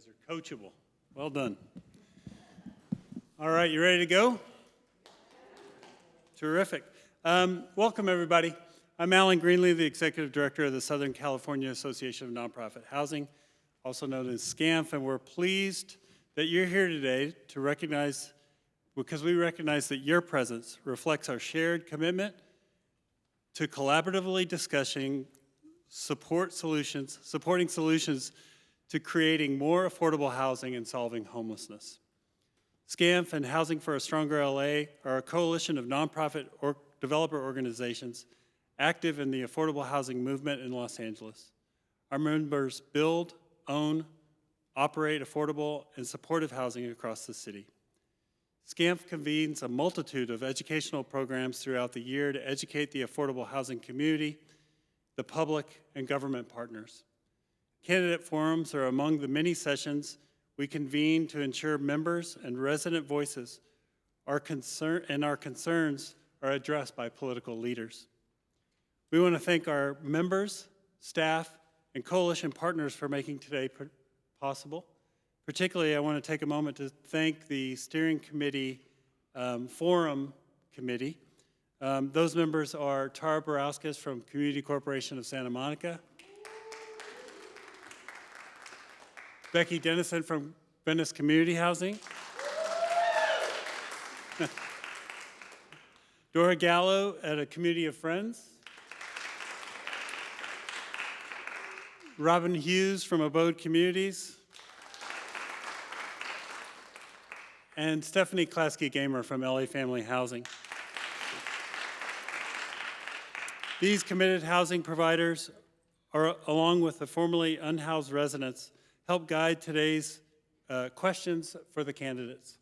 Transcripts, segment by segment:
guys are coachable. Well done. All right, you ready to go? Terrific. Welcome, everybody. I'm Alan Greenlee, the Executive Director of the Southern California Association of Nonprofit Housing, also known as SCANPH, and we're pleased that you're here today to recognize, because we recognize that your presence reflects our shared commitment to collaboratively discussing supporting solutions to creating more affordable housing and solving homelessness. SCANPH and Housing for a Stronger LA are a coalition of nonprofit or developer organizations active in the affordable housing movement in Los Angeles. Our members build, own, operate affordable and supportive housing across the city. SCANPH convenes a multitude of educational programs throughout the year to educate the affordable housing community, the public, and government partners. Candidate forums are among the many sessions we convene to ensure members and resident voices our concerns are addressed by political leaders. We want to thank our members, staff, and coalition partners for making today possible. Particularly, I want to take a moment to thank the Steering Committee Forum Committee. Those members are Tara Barauskas from Community Corporation of Santa Monica, Becky Dennison from Venice Community Housing, Dora Gallo at a Community of Friends, Robin Hughes from Abode Communities, and Stephanie Klasky-Gamer from LA Family Housing. These committed housing providers, along with the formerly unhoused residents, help guide today's questions for the candidates.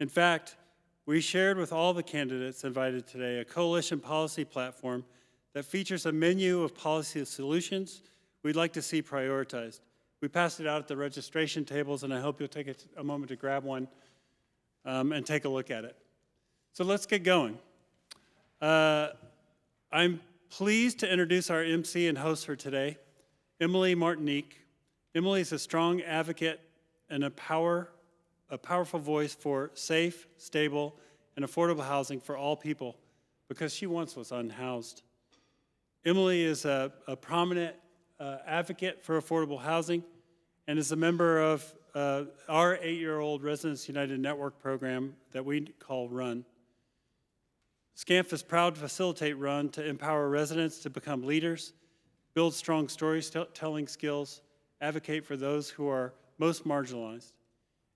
In fact, we shared with all the candidates invited today a coalition policy platform that features a menu of policy solutions we'd like to see prioritized. We passed it out at the registration tables, and I hope you'll take a moment to grab one and take a look at it. So let's get going. I'm pleased to introduce our MC and host for today, Emily Martinique. Emily is a strong advocate and a powerful voice for safe, stable, and affordable housing for all people because she once was unhoused. Emily is a prominent advocate for affordable housing and is a member of our 8-year-old Residents United Network program that we call RUN. SCANPH is proud to facilitate RUN to empower residents to become leaders, build strong storytelling skills, advocate for those who are most marginalized.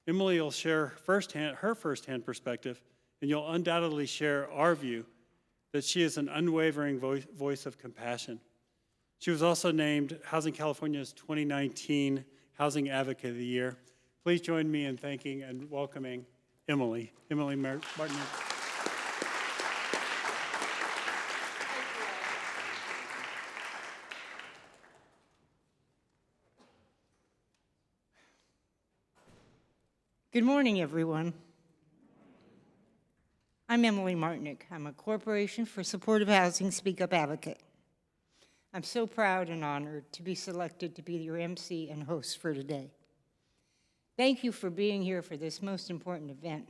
Emily will share her firsthand perspective, and you'll undoubtedly share our view that she is an unwavering voice of compassion. She was also named Housing California's 2019 Housing Advocate of the Year. Please join me in thanking and welcoming Emily Martin. Good morning, everyone. I'm Emily Martinique. I'm a Corporation for Supportive Housing Speak Up advocate. I'm so proud and honored to be selected to be your MC and host for today. Thank you for being here for this most important event.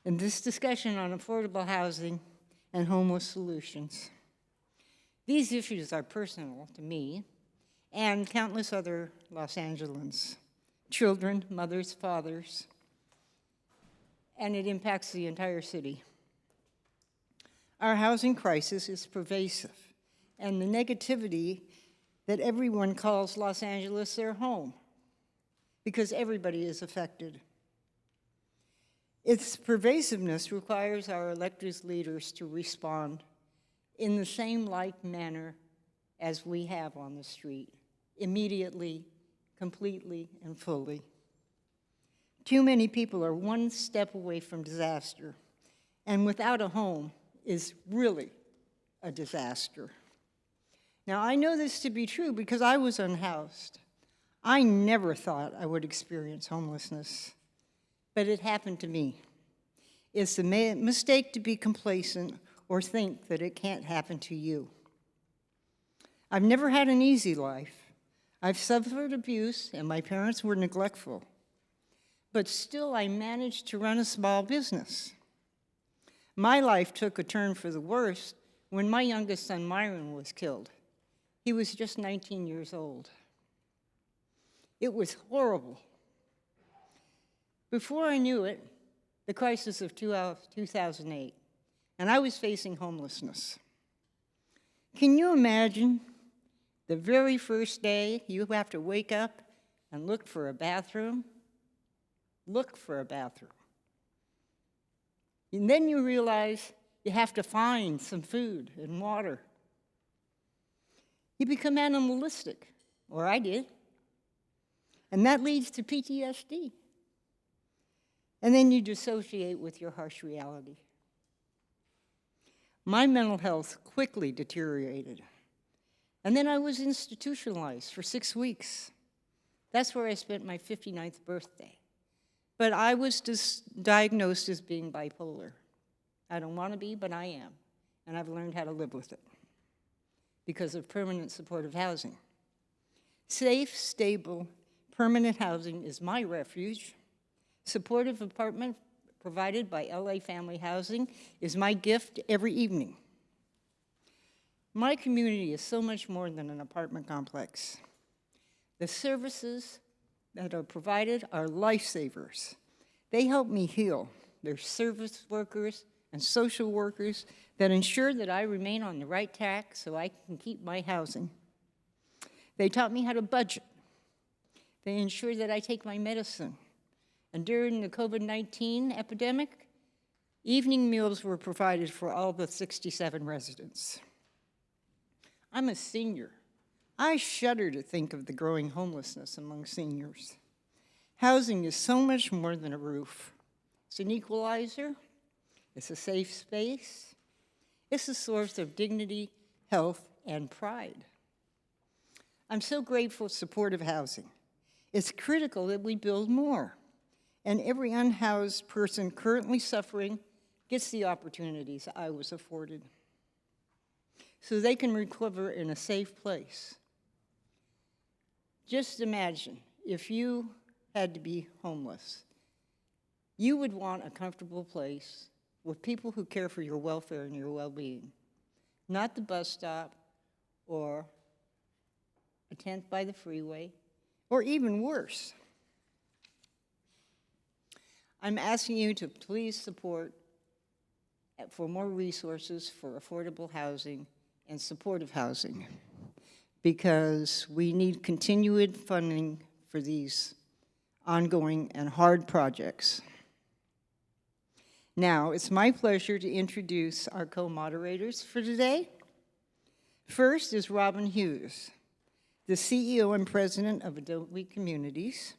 In this discussion on affordable housing and homeless solutions, these issues are personal to me and countless other Los Angelans, children, mothers, fathers, and it impacts the entire city. Our housing crisis is pervasive, and the negativity that everyone calls Los Angeles their home, because everybody is affected. Its pervasiveness requires our elected leaders to respond in the same like manner as we have on the street, immediately, completely, and fully. Too many people are one step away from disaster, and without a home is really a disaster. Now, I know this to be true because I was unhoused. I never thought I would experience homelessness, but it happened to me. It's a mistake to be complacent or think that it can't happen to you. I've never had an easy life. I've suffered abuse, and my parents were neglectful. But still, I managed to run a small business. My life took a turn for the worse when my youngest son, Myron, was killed. He was just 19 years old. It was horrible. Before I knew it, the crisis of 2008, and I was facing homelessness. Can you imagine the very first day you have to wake up and look for a bathroom? Look for a bathroom. And then you realize you have to find some food and water. You become animalistic, or I did. And that leads to PTSD. And then you dissociate with your harsh reality. My mental health quickly deteriorated. And then I was institutionalized for 6 weeks. That's where I spent my 59th birthday. But I was diagnosed as being bipolar. I don't want to be, but I am. And I've learned how to live with it because of permanent supportive housing. Safe, stable, permanent housing is my refuge. Supportive apartment provided by LA Family Housing is my gift every evening. My community is so much more than an apartment complex. The services that are provided are lifesavers. They help me heal. They're service workers and social workers that ensure that I remain on the right track so I can keep my housing. They taught me how to budget. They ensure that I take my medicine. And during the COVID-19 epidemic, evening meals were provided for all the 67 residents. I'm a senior. I shudder to think of the growing homelessness among seniors. Housing is so much more than a roof. It's an equalizer. It's a safe space. It's a source of dignity, health, and pride. I'm so grateful for supportive housing. It's critical that we build more. And every unhoused person currently suffering gets the opportunities I was afforded so they can recover in a safe place. Just imagine if you had to be homeless. You would want a comfortable place with people who care for your welfare and your well-being, not the bus stop or a tent by the freeway, or even worse. I'm asking you to please support for more resources for affordable housing and supportive housing, because we need continued funding for these ongoing and hard projects. Now, it's my pleasure to introduce our co-moderators for today. First is Robin Hughes, the CEO and president of Adobe Communities.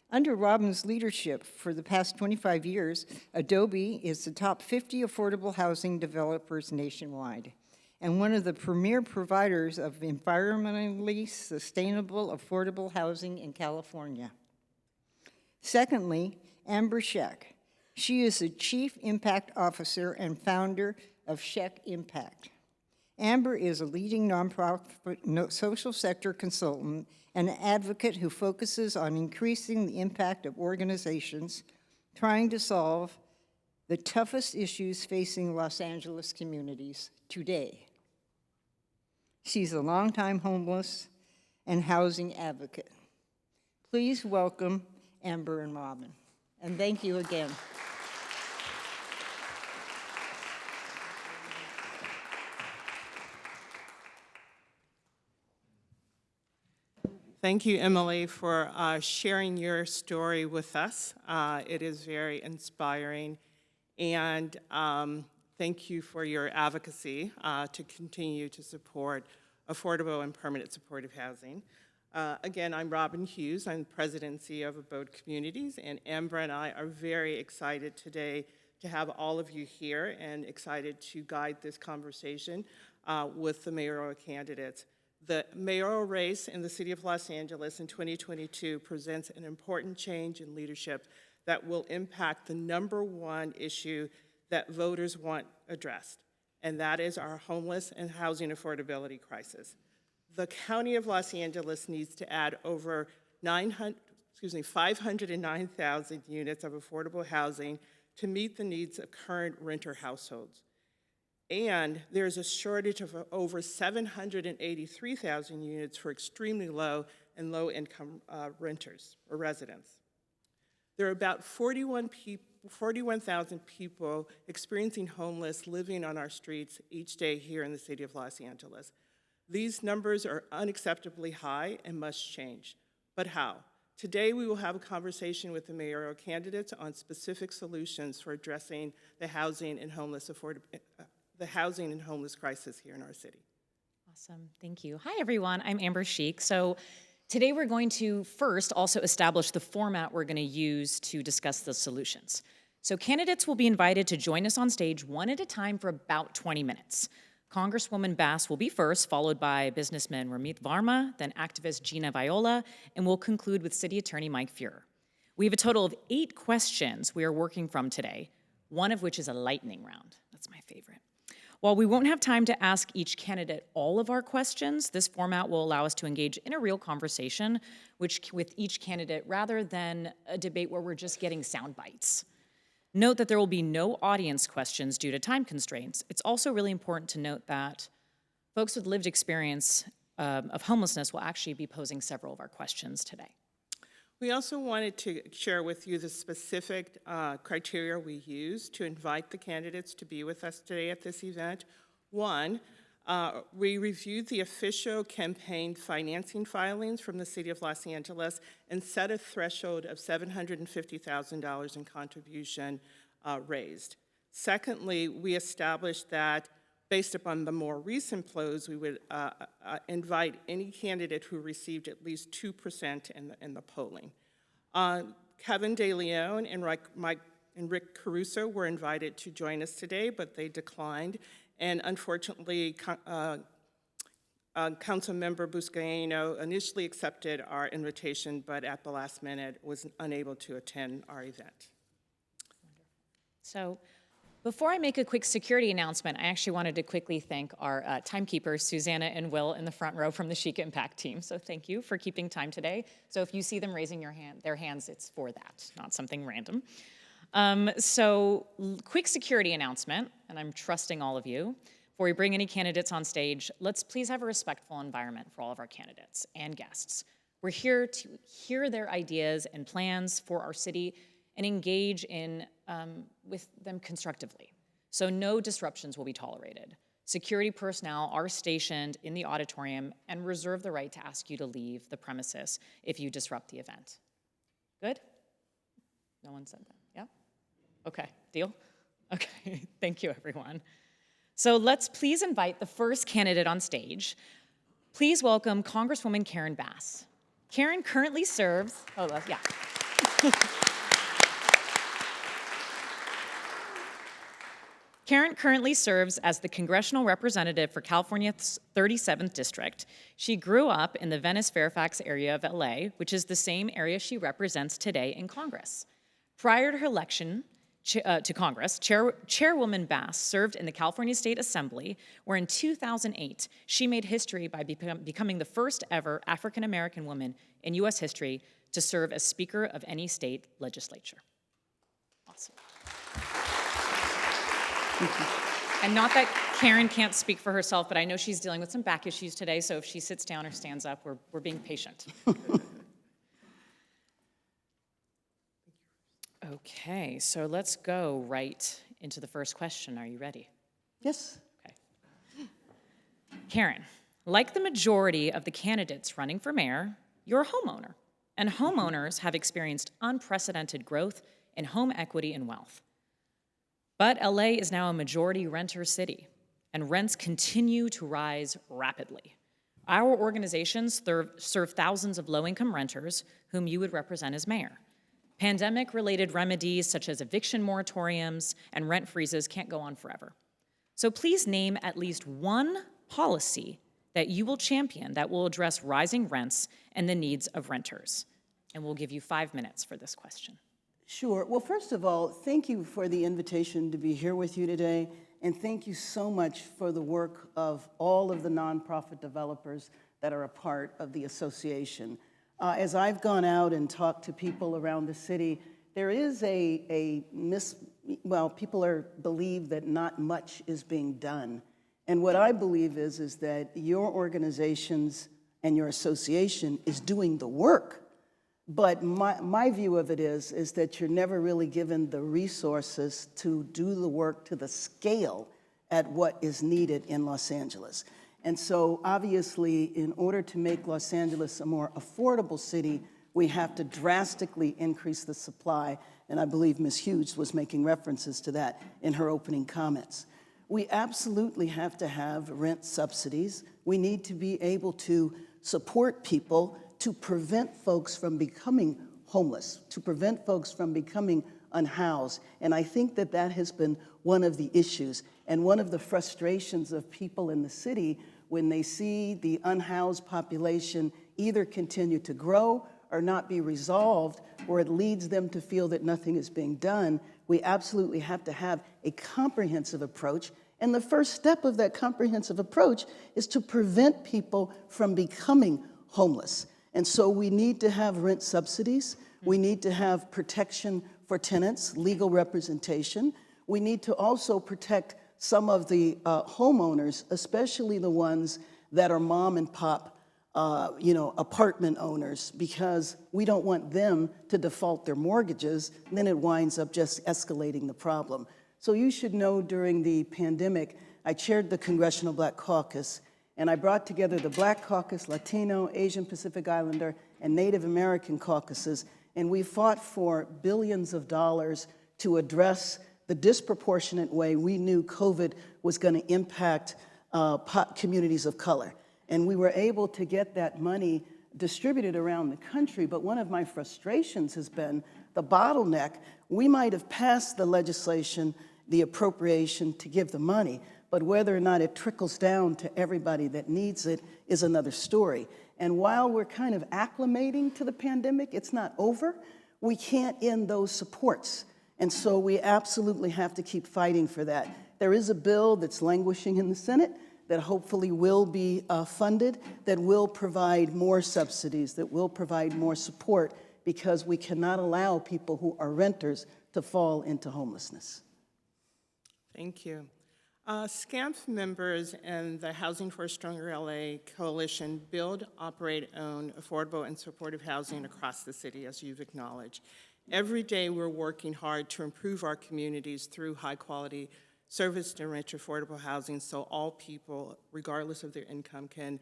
Under Robin's leadership for the past 25 years, Adobe is the top 50 affordable housing developers nationwide and one of the premier providers of environmentally sustainable affordable housing in California. Secondly, Amber Sheck. She is the Chief Impact Officer and founder of Sheck Impact. Amber is a leading nonprofit social sector consultant and an advocate who focuses on increasing the impact of organizations trying to solve the toughest issues facing Los Angeles communities today. She's a longtime homeless and housing advocate. Please welcome Amber and Robin, and thank you again. Thank you, Emily, for sharing your story with us. It is very inspiring, and thank you for your advocacy to continue to support affordable and permanent supportive housing. Again, I'm Robin Hughes. I'm president and CEO of Abode Communities, and Amber and I are very excited today to have all of you here and excited to guide this conversation with the mayoral candidates. The mayoral race in the city of Los Angeles in 2022 presents an important change in leadership that will impact the #1 issue that voters want addressed, and that is our homeless and housing affordability crisis. the County of Los Angeles needs to add over 509,000 units of affordable housing to meet the needs of current renter households. And there's a shortage of over 783,000 units for extremely low and low-income renters or residents. There are about 41,000 people experiencing homeless living on our streets each day here in the city of Los Angeles. These numbers are unacceptably high and must change. But how? Today, we will have a conversation with the mayoral candidates on specific solutions for addressing the housing and homeless crisis here in our city. Awesome, thank you. Hi, everyone, I'm Amber Sheik. So today we're going to first also establish the format we're going to use to discuss the solutions. So candidates will be invited to join us on stage one at a time for about 20 minutes. Congresswoman Bass will be first, followed by businessman Ramit Varma, then activist Gina Viola, and we'll conclude with City Attorney Mike Feuer. We have a total of 8 questions we are working from today, one of which is a lightning round. That's my favorite. While we won't have time to ask each candidate all of our questions, this format will allow us to engage in a real conversation with each candidate rather than a debate where we're just getting sound bites. Note that there will be no audience questions due to time constraints. It's also really important to note that folks with lived experience of homelessness will actually be posing several of our questions today. We also wanted to share with you the specific criteria we use to invite the candidates to be with us today at this event. One, we reviewed the official campaign financing filings from the City of Los Angeles and set a threshold of $750,000 in contribution raised. Secondly, we established that based upon the more recent polls, we would invite any candidate who received at least 2% in the polling. Kevin De Leon and Rick Caruso were invited to join us today, but they declined. And unfortunately, Councilmember Buscaino initially accepted our invitation, but at the last minute was unable to attend our event. So before I make a quick security announcement, I actually wanted to quickly thank our timekeepers, Susanna and Will, in the front row from the Chic Impact team. So thank you for keeping time today. So if you see them raising their hands, it's for that, not something random. So quick security announcement, and I'm trusting all of you. Before we bring any candidates on stage, let's please have a respectful environment for all of our candidates and guests. We're here to hear their ideas and plans for our city and engage with them constructively. So no disruptions will be tolerated. Security personnel are stationed in the auditorium and reserve the right to ask you to leave the premises if you disrupt the event. Good? No one said that, yeah? Okay, deal? Okay, thank you everyone. So let's please invite the first candidate on stage. Please welcome Congresswoman Karen Bass. Karen currently serves, Karen currently serves as the congressional representative for California's 37th District. She grew up in the Venice-Fairfax area of LA, which is the same area she represents today in Congress. Prior to her election to Congress, Chairwoman Bass served in the California State Assembly, where in 2008, she made history by becoming the first ever African-American woman in U.S. history to serve as Speaker of any state legislature. Awesome. And not that Karen can't speak for herself, but I know she's dealing with some back issues today, so if she sits down or stands up, we're being patient. Okay, so let's go right into the first question. Are you ready? Yes. Okay. Karen, like the majority of the candidates running for mayor, you're a homeowner, and homeowners have experienced unprecedented growth in home equity and wealth. But LA is now a majority renter city, and rents continue to rise rapidly. Our organizations serve thousands of low-income renters whom you would represent as mayor. Pandemic-related remedies such as eviction moratoriums and rent freezes can't go on forever. So please name at least one policy that you will champion that will address rising rents and the needs of renters. And we'll give you 5 minutes for this question. Sure. Well, first of all, thank you for the invitation to be here with you today, and thank you so much for the work of all of the nonprofit developers that are a part of the association. As I've gone out and talked to people around the city, there is people believe that not much is being done. And what I believe is that your organizations and your association is doing the work. But my view of it is that you're never really given the resources to do the work to the scale at what is needed in Los Angeles. And so obviously, in order to make Los Angeles a more affordable city, we have to drastically increase the supply. And I believe Ms. Hughes was making references to that in her opening comments. We absolutely have to have rent subsidies. We need to be able to support people to prevent folks from becoming homeless, to prevent folks from becoming unhoused. And I think that that has been one of the issues and one of the frustrations of people in the city when they see the unhoused population either continue to grow or not be resolved, or it leads them to feel that nothing is being done. We absolutely have to have a comprehensive approach. And the first step of that comprehensive approach is to prevent people from becoming homeless. And so we need to have rent subsidies. We need to have protection for tenants, legal representation. We need to also protect some of the homeowners, especially the ones that are mom and pop, apartment owners, because we don't want them to default their mortgages, and then it winds up just escalating the problem. So you should know during the pandemic, I chaired the Congressional Black Caucus, and I brought together the Black Caucus, Latino, Asian Pacific Islander, and Native American caucuses, and we fought for billions of dollars to address the disproportionate way we knew COVID was going to impact communities of color. And we were able to get that money distributed around the country, but one of my frustrations has been the bottleneck. We might have passed the legislation, the appropriation to give the money, but whether or not it trickles down to everybody that needs it is another story. And while we're kind of acclimating to the pandemic, it's not over, we can't end those supports. And so we absolutely have to keep fighting for that. There is a bill that's languishing in the Senate that hopefully will be funded, that will provide more subsidies, that will provide more support, because we cannot allow people who are renters to fall into homelessness. Thank you. SCANPH members and the Housing for a Stronger LA Coalition build, operate, own affordable and supportive housing across the city, as you've acknowledged. Every day we're working hard to improve our communities through high-quality service and rich affordable housing so all people, regardless of their income, can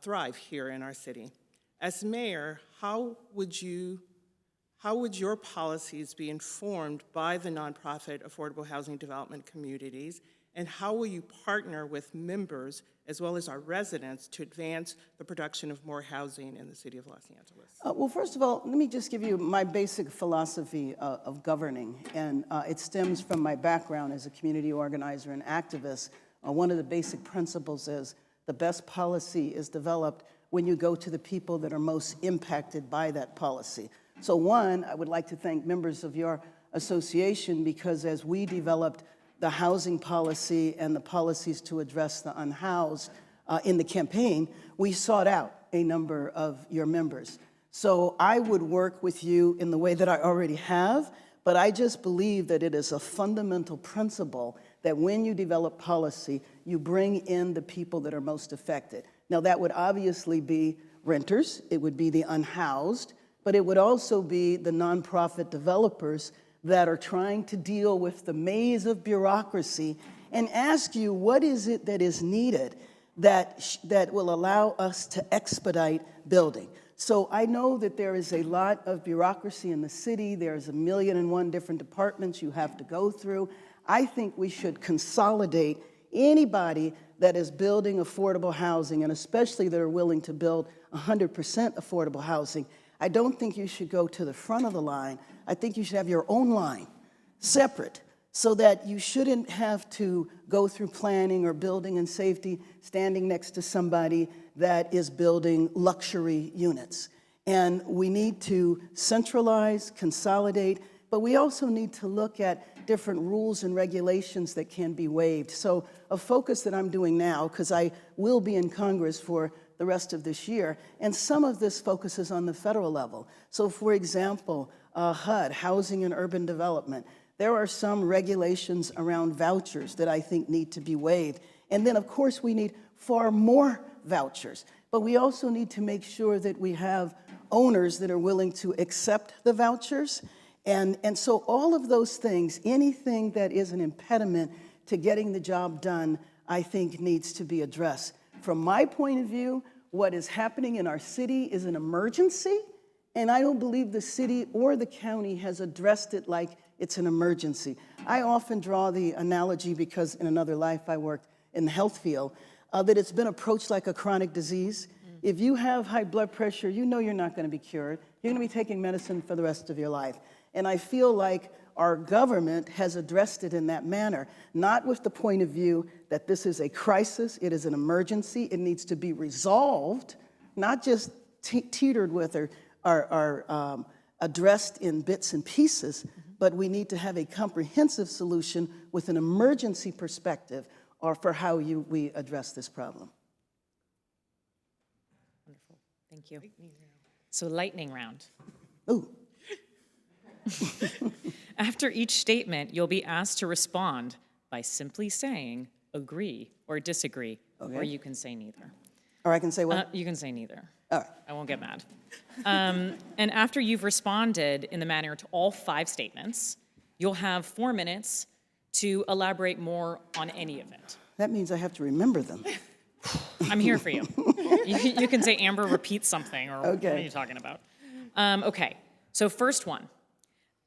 thrive here in our city. As mayor, how would your policies be informed by the nonprofit affordable housing development communities, and how will you partner with members as well as our residents to advance the production of more housing in the city of Los Angeles? Well, first of all, let me just give you my basic philosophy of governing, and it stems from my background as a community organizer and activist. One of the basic principles is the best policy is developed when you go to the people that are most impacted by that policy. So one, I would like to thank members of your association, because as we developed the housing policy and the policies to address the unhoused in the campaign, we sought out a number of your members. So I would work with you in the way that I already have, but I just believe that it is a fundamental principle that when you develop policy, you bring in the people that are most affected. Now, that would obviously be renters, it would be the unhoused, but it would also be the nonprofit developers that are trying to deal with the maze of bureaucracy and ask you what is it that is needed that will allow us to expedite building. So I know that there is a lot of bureaucracy in the city. There's 1,000,001 different departments you have to go through. I think we should consolidate anybody that is building affordable housing, and especially that are willing to build 100% affordable housing. I don't think you should go to the front of the line. I think you should have your own line, separate, so that you shouldn't have to go through planning or building and safety standing next to somebody that is building luxury units. And we need to centralize, consolidate, but we also need to look at different rules and regulations that can be waived. So a focus that I'm doing now, because I will be in Congress for the rest of this year. And some of this focuses on the federal level. So for example, HUD, Housing and Urban Development, there are some regulations around vouchers that I think need to be waived. And then of course we need far more vouchers. But we also need to make sure that we have owners that are willing to accept the vouchers. And so all of those things, anything that is an impediment to getting the job done, I think needs to be addressed. From my point of view, what is happening in our city is an emergency, and I don't believe the city or the county has addressed it like it's an emergency. I often draw the analogy, because in another life I worked in the health field, that it's been approached like a chronic disease. If you have high blood pressure, you know you're not going to be cured. You're going to be taking medicine for the rest of your life. And I feel like our government has addressed it in that manner, not with the point of view that this is a crisis, it is an emergency, it needs to be resolved, not just teetered with or addressed in bits and pieces, but we need to have a comprehensive solution with an emergency perspective or for how we address this problem. Wonderful, thank you. So lightning round. Ooh. After each statement, you'll be asked to respond by simply saying agree or disagree, or you can say neither. Or I can say what? You can say neither. All right. I won't get mad. And after you've responded in the manner to all 5 statements, you'll have 4 minutes to elaborate more on any of it. That means I have to remember them. I'm here for you. You can say Amber repeats something, or Okay. what are you talking about? Okay, so first one.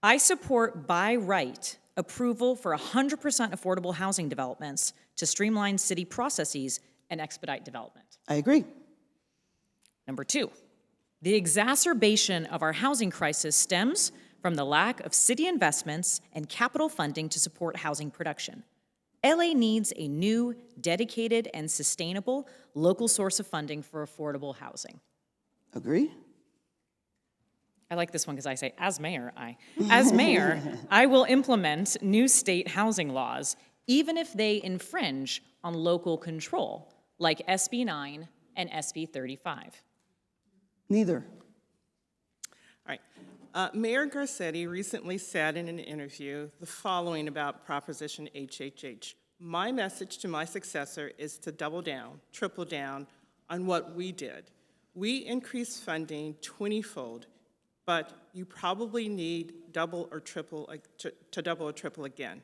I support by right approval for 100% affordable housing developments to streamline city processes and expedite development. I agree. Number 2, the exacerbation of our housing crisis stems from the lack of city investments and capital funding to support housing production. LA needs a new, dedicated, and sustainable local source of funding for affordable housing. Agree. I like this one because I say, as mayor, I will implement new state housing laws, even if they infringe on local control, like SB 9 and SB 35. All Neither. right. Mayor Garcetti recently said in an interview the following about Proposition HHH. My message to my successor is to double down, triple down on what we did. We increased funding 20-fold, but you probably need double or triple again.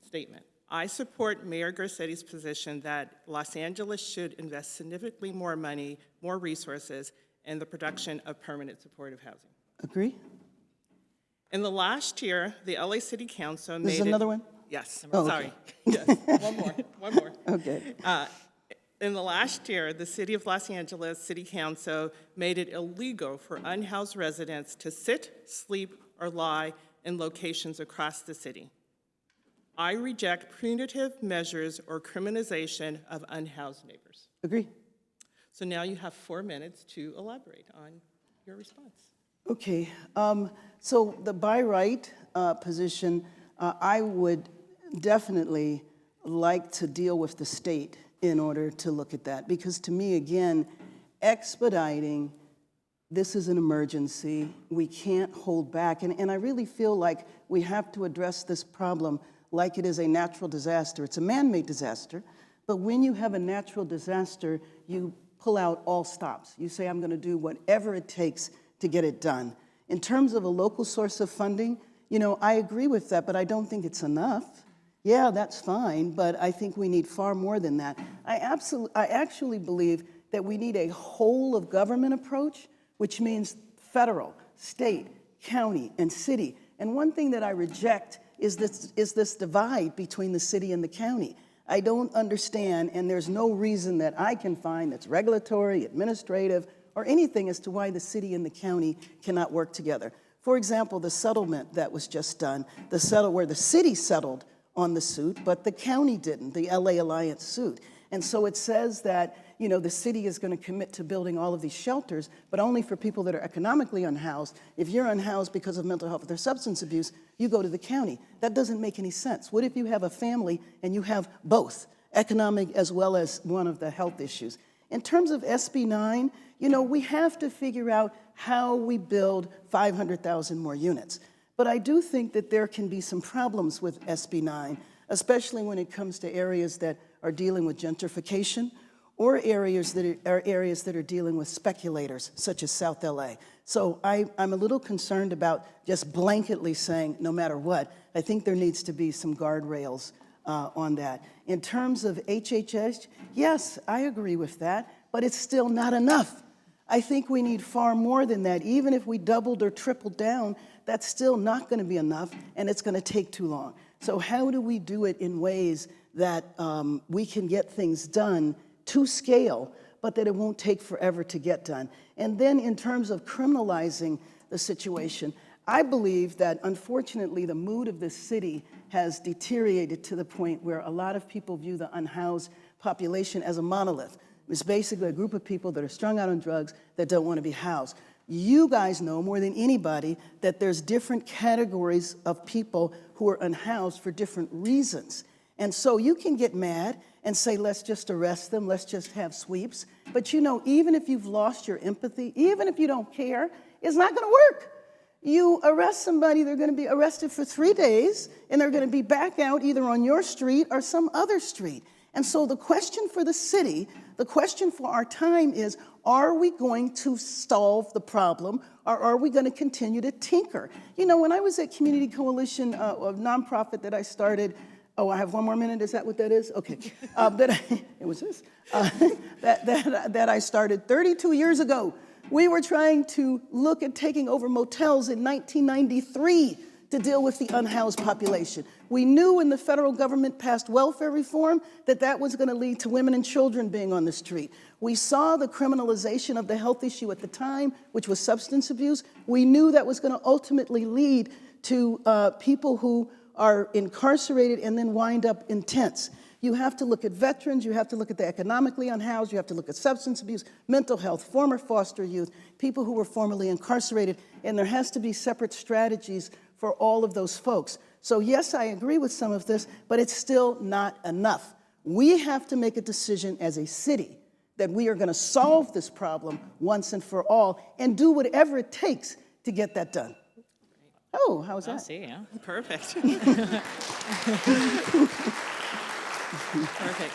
Statement. I support Mayor Garcetti's position that Los Angeles should invest significantly more money, more resources in the production of permanent supportive housing. Agree. In the last year, the LA City Council made This is another one? Yes, Oh, okay. sorry. Yes, one more. Okay. In the last year, the City of Los Angeles City Council made it illegal for unhoused residents to sit, sleep, or lie in locations across the city. I reject punitive measures or criminalization of unhoused neighbors. Agree. So now you have 4 minutes to elaborate on your response. Okay. So the by right position, I would definitely like to deal with the state in order to look at that. Because to me, again, expediting, this is an emergency. We can't hold back. And I really feel like we have to address this problem like it is a natural disaster. It's a man-made disaster. But when you have a natural disaster, you pull out all stops. You say, I'm going to do whatever it takes to get it done. In terms of a local source of funding, you know, I agree with that, but I don't think it's enough. Yeah, that's fine, but I think we need far more than that. I actually believe that we need a whole of government approach, which means federal, state, county, and city. And one thing that I reject is this divide between the city and the county. I don't understand, and there's no reason that I can find that's regulatory, administrative, or anything as to why the city and the county cannot work together. For example, the settlement that was just done, where the city settled on the suit, but the county didn't, the LA Alliance suit. And so it says that, you know, the city is going to commit to building all of these shelters, but only for people that are economically unhoused. If you're unhoused because of mental health or substance abuse, you go to the county. That doesn't make any sense. What if you have a family and you have both, economic as well as one of the health issues? In terms of SB 9, we have to figure out how we build 500,000 more units. But I do think that there can be some problems with SB 9, especially when it comes to areas that are dealing with gentrification or areas that are dealing with speculators, such as South LA. So I'm a little concerned about just blanketly saying, no matter what. I think there needs to be some guardrails on that. In terms of HHS, yes, I agree with that, but it's still not enough. I think we need far more than that. Even if we doubled or tripled down, that's still not going to be enough, and it's going to take too long. So how do we do it in ways that we can get things done to scale, but that it won't take forever to get done? And then in terms of criminalizing the situation, I believe that unfortunately the mood of this city has deteriorated to the point where a lot of people view the unhoused population as a monolith. It's basically a group of people that are strung out on drugs that don't want to be housed. You guys know more than anybody that there's different categories of people who are unhoused for different reasons. And so you can get mad and say, let's just arrest them, let's just have sweeps. But even if you've lost your empathy, even if you don't care, it's not going to work. You arrest somebody, they're going to be arrested for 3 days, and they're going to be back out either on your street or some other street. And so the question for the city, the question for our time is, are we going to solve the problem, or are we going to continue to tinker? When I was at Community Coalition, a nonprofit that I started, oh, I have 1 more minute, is that what that is? Okay. It was this. That I started 32 years ago. We were trying to look at taking over motels in 1993 to deal with the unhoused population. We knew when the federal government passed welfare reform that was going to lead to women and children being on the street. We saw the criminalization of the health issue at the time, which was substance abuse. We knew that was going to ultimately lead to people who are incarcerated and then wind up in tents. You have to look at veterans, you have to look at the economically unhoused, you have to look at substance abuse, mental health, former foster youth, people who were formerly incarcerated, and there has to be separate strategies for all of those folks. So yes, I agree with some of this, but it's still not enough. We have to make a decision as a city that we are going to solve this problem once and for all and do whatever it takes to get that done. Oh, how was that? See, yeah. Perfect. Perfect.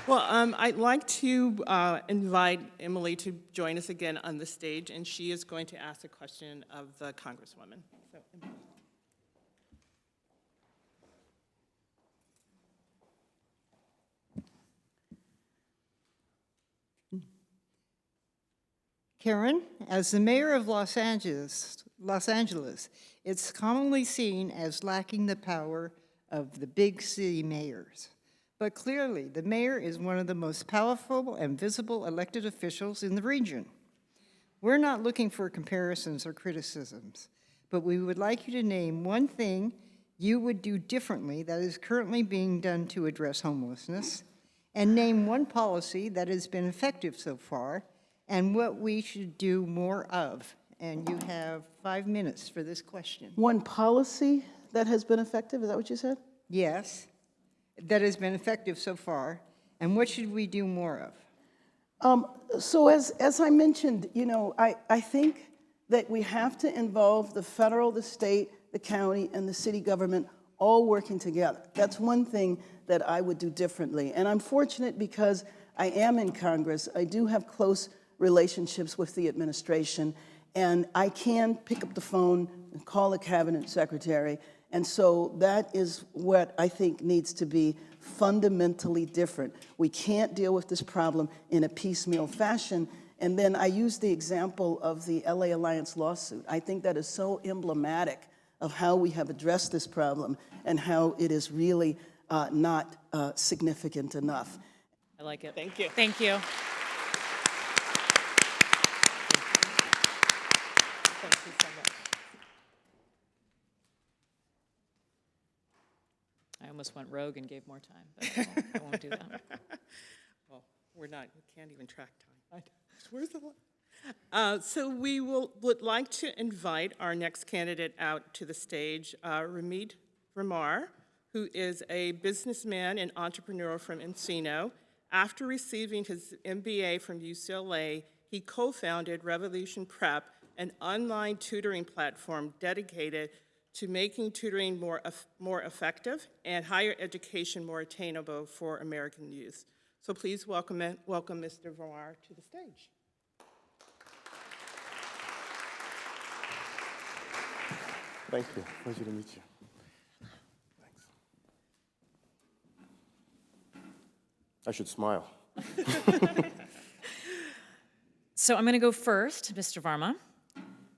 Well, I'd like to invite Emily to join us again on the stage, and she is going to ask a question of the Congresswoman. So, Emily. Karen, as the mayor of Los Angeles, it's commonly seen as lacking the power of the big city mayors. But clearly, the mayor is one of the most powerful and visible elected officials in the region. We're not looking for comparisons or criticisms, but we would like you to name one thing you would do differently that is currently being done to address homelessness, and name one policy that has been effective so far, and what we should do more of. And you have 5 minutes for this question. One policy that has been effective, is that what you said? Yes, that has been effective so far, and what should we do more of? So as I mentioned, I think that we have to involve the federal, the state, the county, and the city government all working together. That's one thing that I would do differently. And I'm fortunate because I am in Congress. I do have close relationships with the administration, and I can pick up the phone and call a cabinet secretary. And so that is what I think needs to be fundamentally different. We can't deal with this problem in a piecemeal fashion. And then I use the example of the LA Alliance lawsuit. I think that is so emblematic of how we have addressed this problem and how it is really not significant enough. I like it. Thank you. Thank you. Thank you so much. I almost went rogue and gave more time, but I won't do that. Well, we can't even track time. Where's the line? So we would like to invite our next candidate out to the stage, Ramit, who is a businessman and entrepreneur from Encino, After receiving his MBA from UCLA, he co-founded Revolution Prep, an online tutoring platform dedicated to making tutoring more effective and higher education more attainable for American youth. So please welcome Mr. Varma to the stage. Thank you. Pleasure to meet you. Thanks. I should smile. So I'm going to go first, Mr. Varma.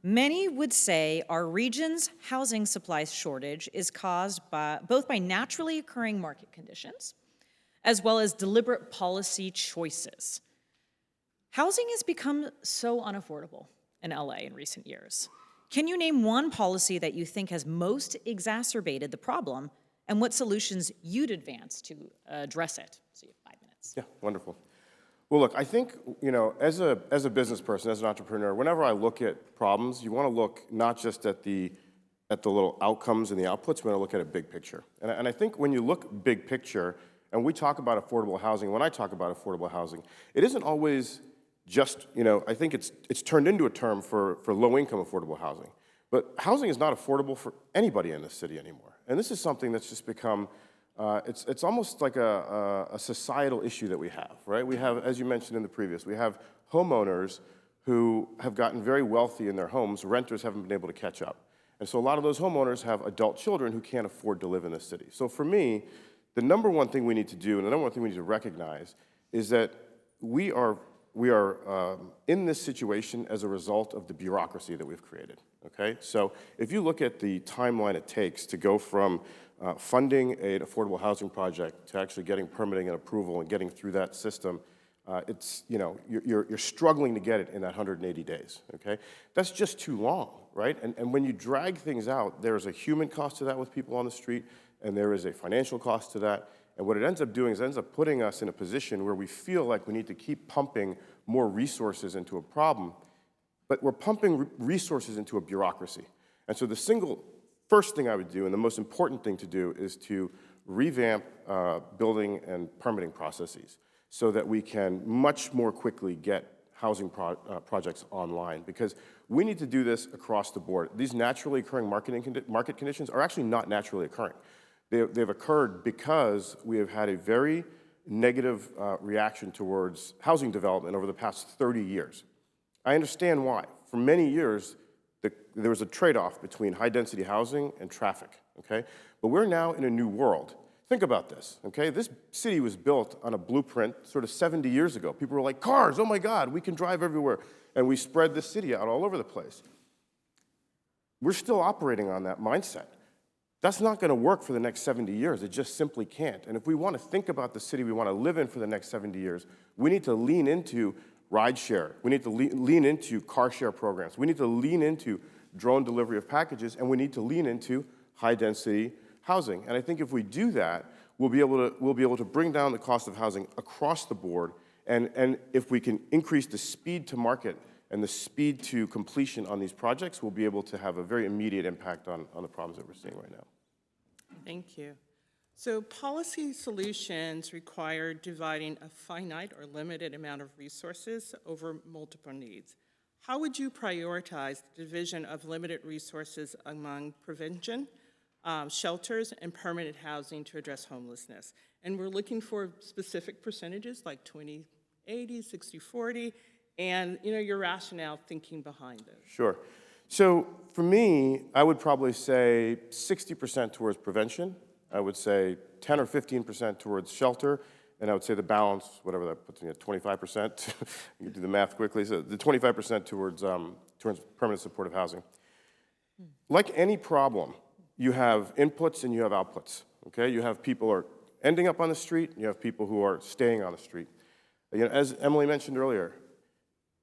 Many would say our region's housing supply shortage is caused both by naturally occurring market conditions as well as deliberate policy choices. Housing has become so unaffordable in LA in recent years. Can you name one policy that you think has most exacerbated the problem and what solutions you'd advance to address it? So you have 5 minutes. Yeah, wonderful. Well, look, I think, as a business person, as an entrepreneur, whenever I look at problems, you want to look not just at the little outcomes and the outputs, you want to look at a big picture. And I think when you look big picture, and we talk about affordable housing, when I talk about affordable housing, it isn't always just, I think it's turned into a term for low-income affordable housing. But housing is not affordable for anybody in this city anymore. And this is something that's just become, it's almost like a societal issue that we have, right? We have, as you mentioned in the previous, we have homeowners who have gotten very wealthy in their homes. Renters haven't been able to catch up. And so a lot of those homeowners have adult children who can't afford to live in this city. So for me, the number one thing we need to do, and the number one thing we need to recognize, is that we are in this situation as a result of the bureaucracy that we've created, okay? So if you look at the timeline it takes to go from funding an affordable housing project to actually getting permitting and approval and getting through that system, you're struggling to get it in that 180 days, okay? That's just too long, right? And when you drag things out, there's a human cost to that with people on the street, and there is a financial cost to that. And what it ends up doing is it ends up putting us in a position where we feel like we need to keep pumping more resources into a problem, but we're pumping resources into a bureaucracy. And so the single first thing I would do, and the most important thing to do, is to revamp building and permitting processes so that we can much more quickly get housing projects online, because we need to do this across the board. These naturally occurring market conditions are actually not naturally occurring. They've occurred because we have had a very negative reaction towards housing development over the past 30 years. I understand why. For many years, there was a trade-off between high-density housing and traffic, okay? But we're now in a new world. Think about this, okay? This city was built on a blueprint sort of 70 years ago. People were like, cars, oh my God, we can drive everywhere. And we spread this city out all over the place. We're still operating on that mindset. That's not going to work for the next 70 years. It just simply can't. And if we want to think about the city we want to live in for the next 70 years, we need to lean into rideshare. We need to lean into car share programs. We need to lean into drone delivery of packages, and we need to lean into high-density housing. And I think if we do that, we'll be able to bring down the cost of housing across the board. And if we can increase the speed to market and the speed to completion on these projects, we'll be able to have a very immediate impact on the problems that we're seeing right now. Thank you. So policy solutions require dividing a finite or limited amount of resources over multiple needs. How would you prioritize the division of limited resources among prevention, shelters, and permanent housing to address homelessness? And we're looking for specific percentages like 20-80, 60-40, and your rationale thinking behind it. Sure. So for me, I would probably say 60% towards prevention. I would say 10 or 15% towards shelter, and I would say the balance, whatever that puts me at, 25%. You can do the math quickly. So the 25% towards permanent supportive housing. Like any problem, you have inputs and you have outputs. Okay, you have people who are ending up on the street, and you have people who are staying on the street. As Emily mentioned earlier,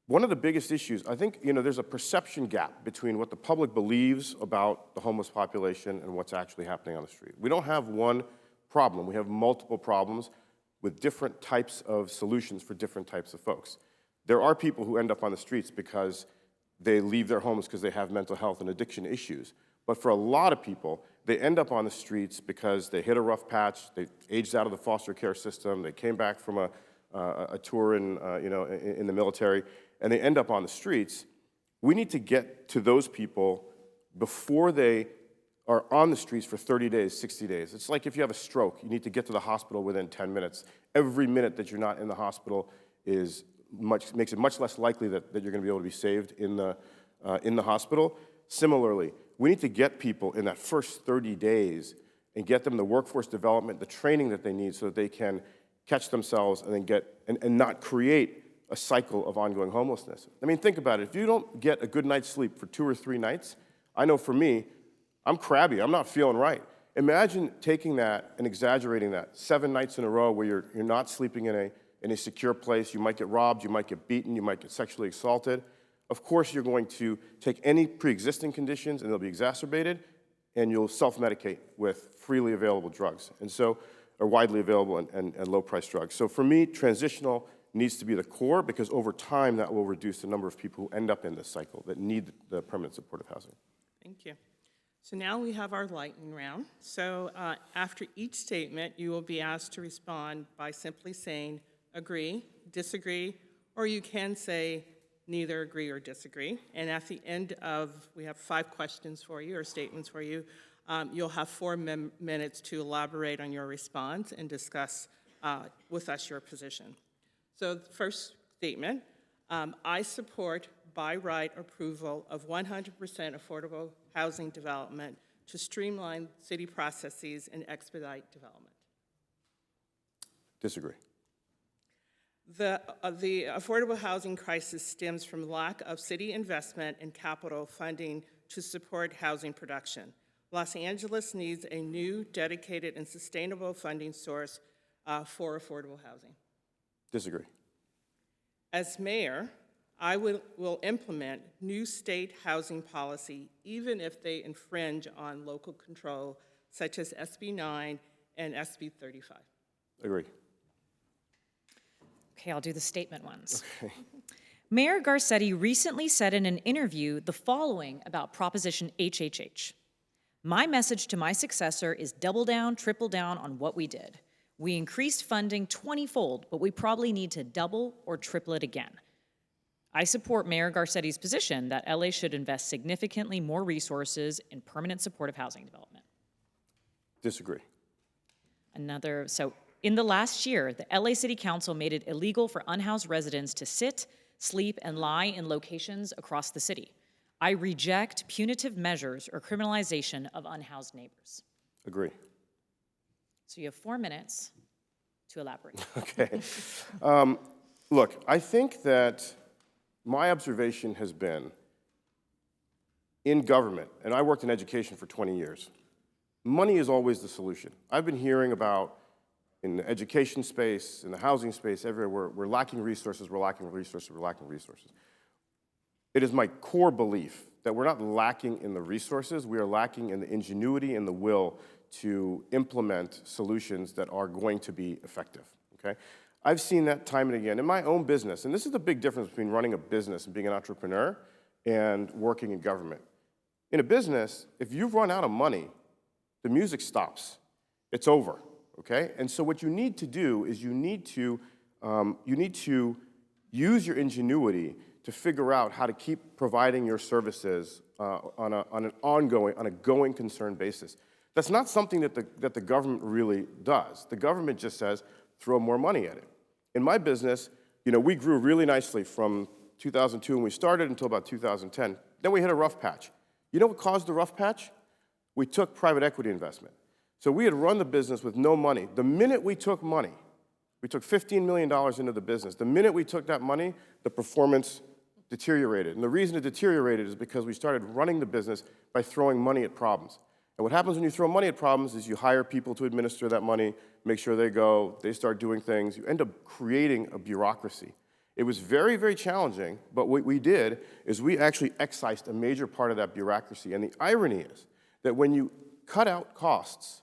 one of the biggest issues, I think, there's a perception gap between what the public believes about the homeless population and what's actually happening on the street. We don't have one problem. We have multiple problems with different types of solutions for different types of folks. There are people who end up on the streets because they leave their homes because they have mental health and addiction issues. But for a lot of people, they end up on the streets because they hit a rough patch, they aged out of the foster care system, they came back from a a tour in the military, and they end up on the streets. We need to get to those people before they are on the streets for 30 days, 60 days. It's like if you have a stroke, you need to get to the hospital within 10 minutes. Every minute that you're not in the hospital makes it much less likely that you're going to be able to be saved in the hospital. Similarly, we need to get people in that first 30 days and get them the workforce development, the training that they need so that they can catch themselves and then and not create a cycle of ongoing homelessness. I mean, think about it. If you don't get a good night's sleep for 2 or 3 nights, I know for me, I'm crabby. I'm not feeling right. Imagine taking that and exaggerating that 7 nights in a row where you're not sleeping in a secure place. You might get robbed. You might get beaten. You might get sexually assaulted. Of course, you're going to take any pre-existing conditions, and they'll be exacerbated, and you'll self-medicate with freely available drugs, or widely available and low-priced drugs. So for me, transitional needs to be the core, because over time, that will reduce the number of people who end up in this cycle that need the permanent supportive housing. Thank you. So now we have our lightning round. So after each statement, you will be asked to respond by simply saying agree, disagree, or you can say neither agree or disagree. And at the end we have 5 questions for you, or statements for you. You'll have 4 minutes to elaborate on your response and discuss with us your position. So the first statement, I support by right approval of 100% affordable housing development to streamline city processes and expedite development. Disagree. The affordable housing crisis stems from lack of city investment and capital funding to support housing production. Los Angeles needs a new, dedicated, and sustainable funding source for affordable housing. Disagree. As mayor, I will implement new state housing policy even if they infringe on local control, such as SB 9 and SB 35. Agree. Okay, I'll do the statement ones. Okay. Mayor Garcetti recently said in an interview the following about Proposition HHH. My message to my successor is double down, triple down on what we did. We increased funding 20-fold, but we probably need to double or triple it again. I support Mayor Garcetti's position that LA should invest significantly more resources in permanent supportive housing development. Disagree. So in the last year, the LA City Council made it illegal for unhoused residents to sit, sleep, and lie in locations across the city. I reject punitive measures or criminalization of unhoused neighbors. Agree. So you have 4 minutes to elaborate. Okay. Look, I think that my observation has been in government, and I worked in education for 20 years, money is always the solution. I've been hearing about in the education space, in the housing space, everywhere, we're lacking resources, we're lacking resources, we're lacking resources. It is my core belief that we're not lacking in the resources, we are lacking in the ingenuity and the will to implement solutions that are going to be effective, okay? I've seen that time and again in my own business, and this is the big difference between running a business and being an entrepreneur and working in government. In a business, if you've run out of money, the music stops. It's over, okay? And so what you need to do is you need to use your ingenuity to figure out how to keep providing your services on a going concern basis. That's not something that the government really does. The government just says, throw more money at it. In my business, we grew really nicely from 2002 when we started until about 2010. Then we hit a rough patch. You know what caused the rough patch? We took private equity investment. So we had run the business with no money. The minute we took money, we took $15 million into the business. The minute we took that money, the performance deteriorated. And the reason it deteriorated is because we started running the business by throwing money at problems. And what happens when you throw money at problems is you hire people to administer that money, make sure they start doing things. You end up creating a bureaucracy. It was very, very challenging, but what we did is we actually excised a major part of that bureaucracy. And the irony is that when you cut out costs,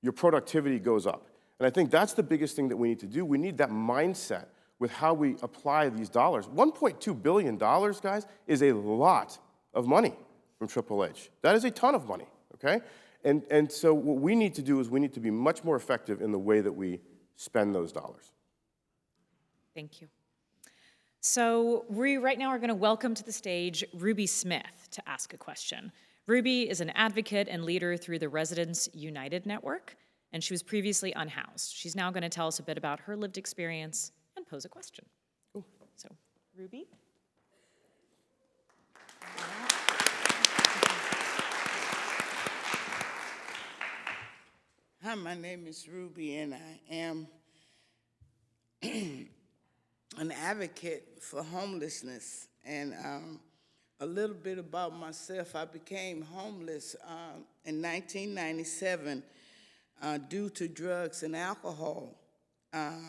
your productivity goes up. And I think that's the biggest thing that we need to do. We need that mindset with how we apply these dollars. $1.2 billion, guys, is a lot of money from Triple H. That is a ton of money, okay? And so what we need to do is we need to be much more effective in the way that we spend those dollars. Thank you. So we right now are going to welcome to the stage Ruby Smith to ask a question. Ruby is an advocate and leader through the Residents United Network, and she was previously unhoused. She's now going to tell us a bit about her lived experience and pose a question. So, Ruby? Hi, my name is Ruby, and I am an advocate for homelessness. And a little bit about myself, I became homeless in 1997 due to drugs and alcohol. I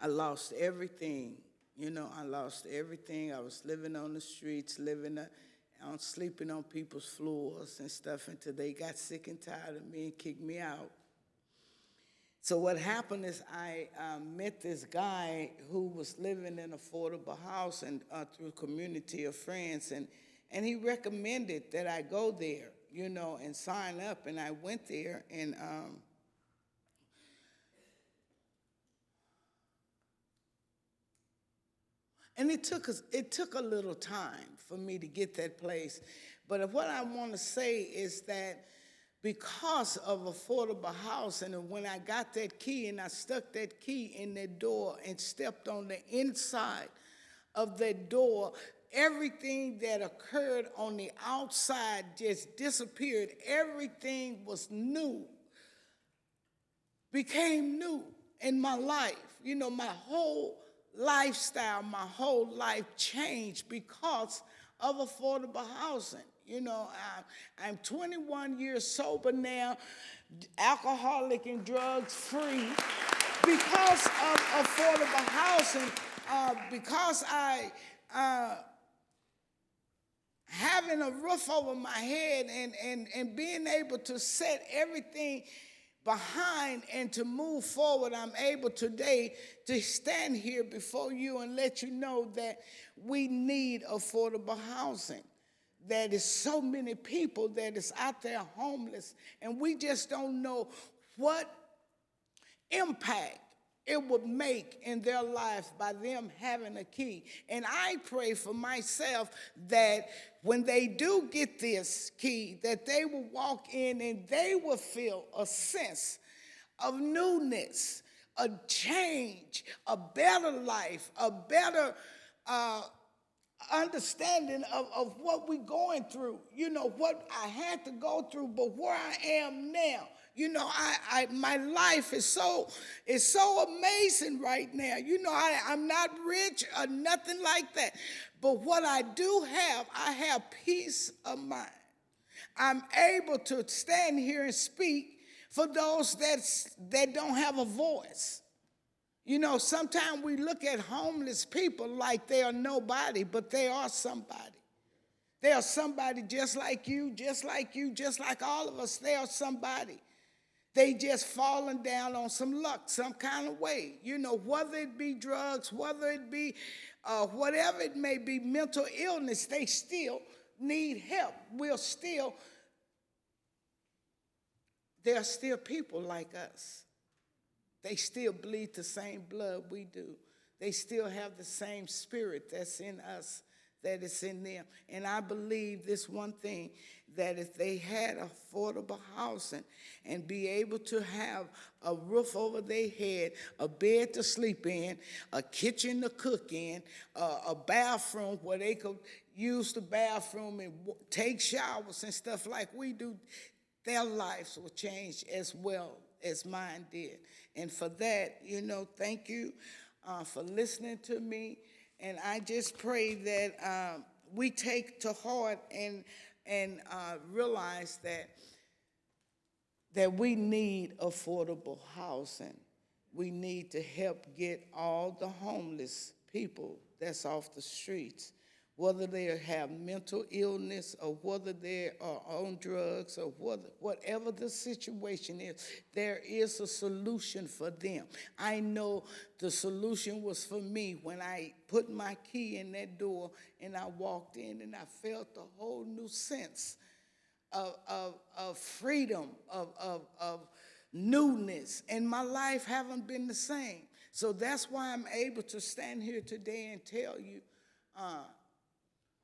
lost everything. I lost everything. I was living on the streets, sleeping on people's floors and stuff until they got sick and tired of me and kicked me out. So what happened is I met this guy who was living in an affordable house and through a community of friends, and he recommended that I go there, and sign up, and I went there, and it took a little time for me to get that place. But what I want to say is that because of affordable housing, and when I got that key and I stuck that key in that door and stepped on the inside of that door, everything that occurred on the outside just disappeared. Everything was new, became new in my life. My whole lifestyle, my whole life changed because of affordable housing. I'm 21 years sober now, alcoholic and drugs free, because of affordable housing, because I having a roof over my head and being able to set everything behind and to move forward. I'm able today to stand here before you and let you know that we need affordable housing. That is so many people that is out there homeless, and we just don't know what impact it would make in their life by them having a key. And I pray for myself that when they do get this key, that they will walk in and they will feel a sense of newness, a change, a better life, a better understanding of what we're going through, what I had to go through, but where I am now. My life is so amazing right now. I'm not rich or nothing like that, but what I do have, I have peace of mind. I'm able to stand here and speak for those that don't have a voice. Sometimes we look at homeless people like they are nobody, but they are somebody. They are somebody just like you, just like all of us. They are somebody. They just fallen down on some luck, some kind of way. Whether it be drugs, whether it be whatever it may be, mental illness, they still need help. There are still people like us. They still bleed the same blood we do. They still have the same spirit that's in us that is in them. And I believe this one thing, that if they had affordable housing and be able to have a roof over their head, a bed to sleep in, a kitchen to cook in, a bathroom where they could use the bathroom and take showers and stuff like we do, their lives will change as well as mine did. And for that, thank you for listening to me. And I just pray that we take to heart and realize that we need affordable housing. We need to help get all the homeless people that's off the streets, whether they have mental illness or whether they are on drugs or whatever the situation is, there is a solution for them. I know the solution was for me when I put my key in that door and I walked in and I felt a whole new sense of freedom, of newness, and my life haven't been the same. So that's why I'm able to stand here today and tell you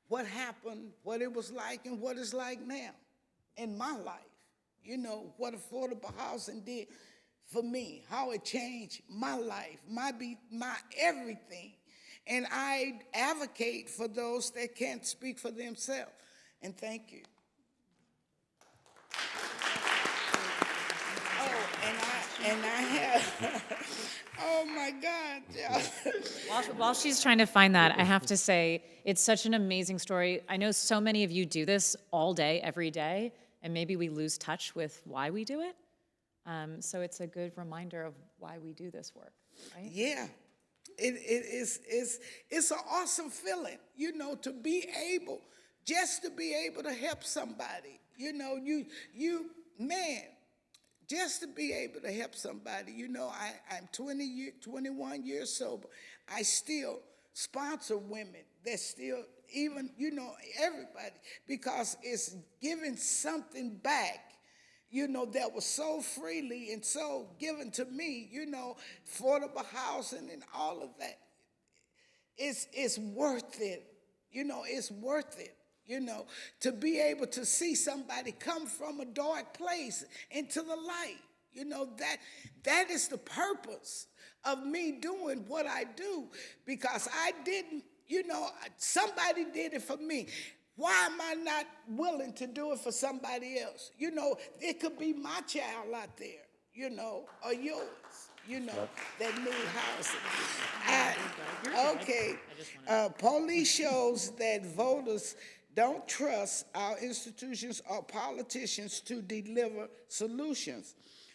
what happened, what it was like, and what it's like now in my life. You know, what affordable housing did for me, how it changed my life, my everything. And I advocate for those that can't speak for themselves. And thank you. Oh, and I have, oh my God. Yeah. While she's trying to find that, I have to say, it's such an amazing story. I know so many of you do this all day, every day, and maybe we lose touch with why we do it. So it's a good reminder of why we do this work, right? Yeah. It's an awesome feeling, you know, to be able to help somebody. You know, man, just to be able to help somebody. You know, I'm 21 years sober. I still sponsor women that still, even, you know, everybody, because it's giving something back, you know, that was so freely and so given to me, you know, affordable housing and all of that. It's worth it. You know, it's worth it, you know, to be able to see somebody come from a dark place into the light. You know, that is the purpose of me doing what I do, because I didn't, you know, somebody did it for me. Why am I not willing to do it for somebody else? You know, it could be my child out there, you know, or yours, you know, that need housing. Okay, police shows that voters don't trust our institutions or politicians to deliver solutions.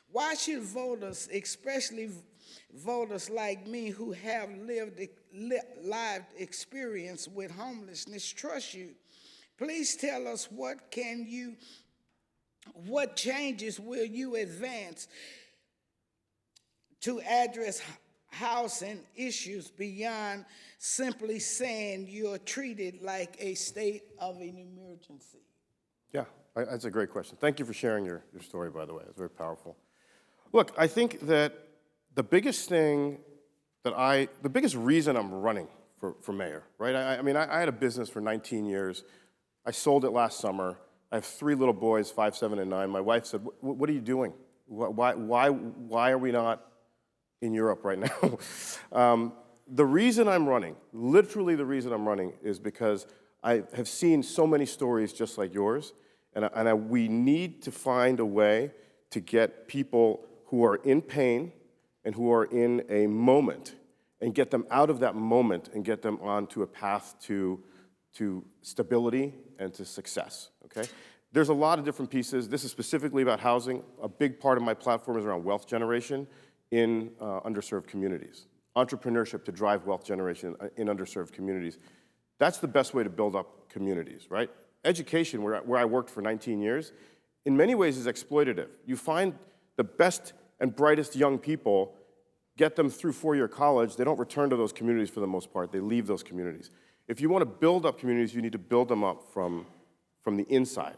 Why should voters, especially voters like me who have lived experience with homelessness, trust you? Please tell us what changes will you advance to address housing issues beyond simply saying you're treated like a state of an emergency? Yeah, that's a great question. Thank you for sharing your story, by the way. It's very powerful. Look, I think that the biggest reason I'm running for mayor, right? I mean, I had a business for 19 years. I sold it last summer. I have 3 little boys, 5, 7, and 9. My wife said, what are you doing? Why are we not in Europe right now? The reason I'm running, literally the reason I'm running, is because I have seen so many stories just like yours, and we need to find a way to get people who are in pain and who are in a moment and get them out of that moment and get them onto a path to stability and to success, okay? There's a lot of different pieces. This is specifically about housing. A big part of my platform is around wealth generation in underserved communities. Entrepreneurship to drive wealth generation in underserved communities. That's the best way to build up communities, right? Education, where I worked for 19 years, in many ways is exploitative. You find the best and brightest young people, get them through 4-year college, they don't return to those communities for the most part, they leave those communities. If you want to build up communities, you need to build them up from the inside.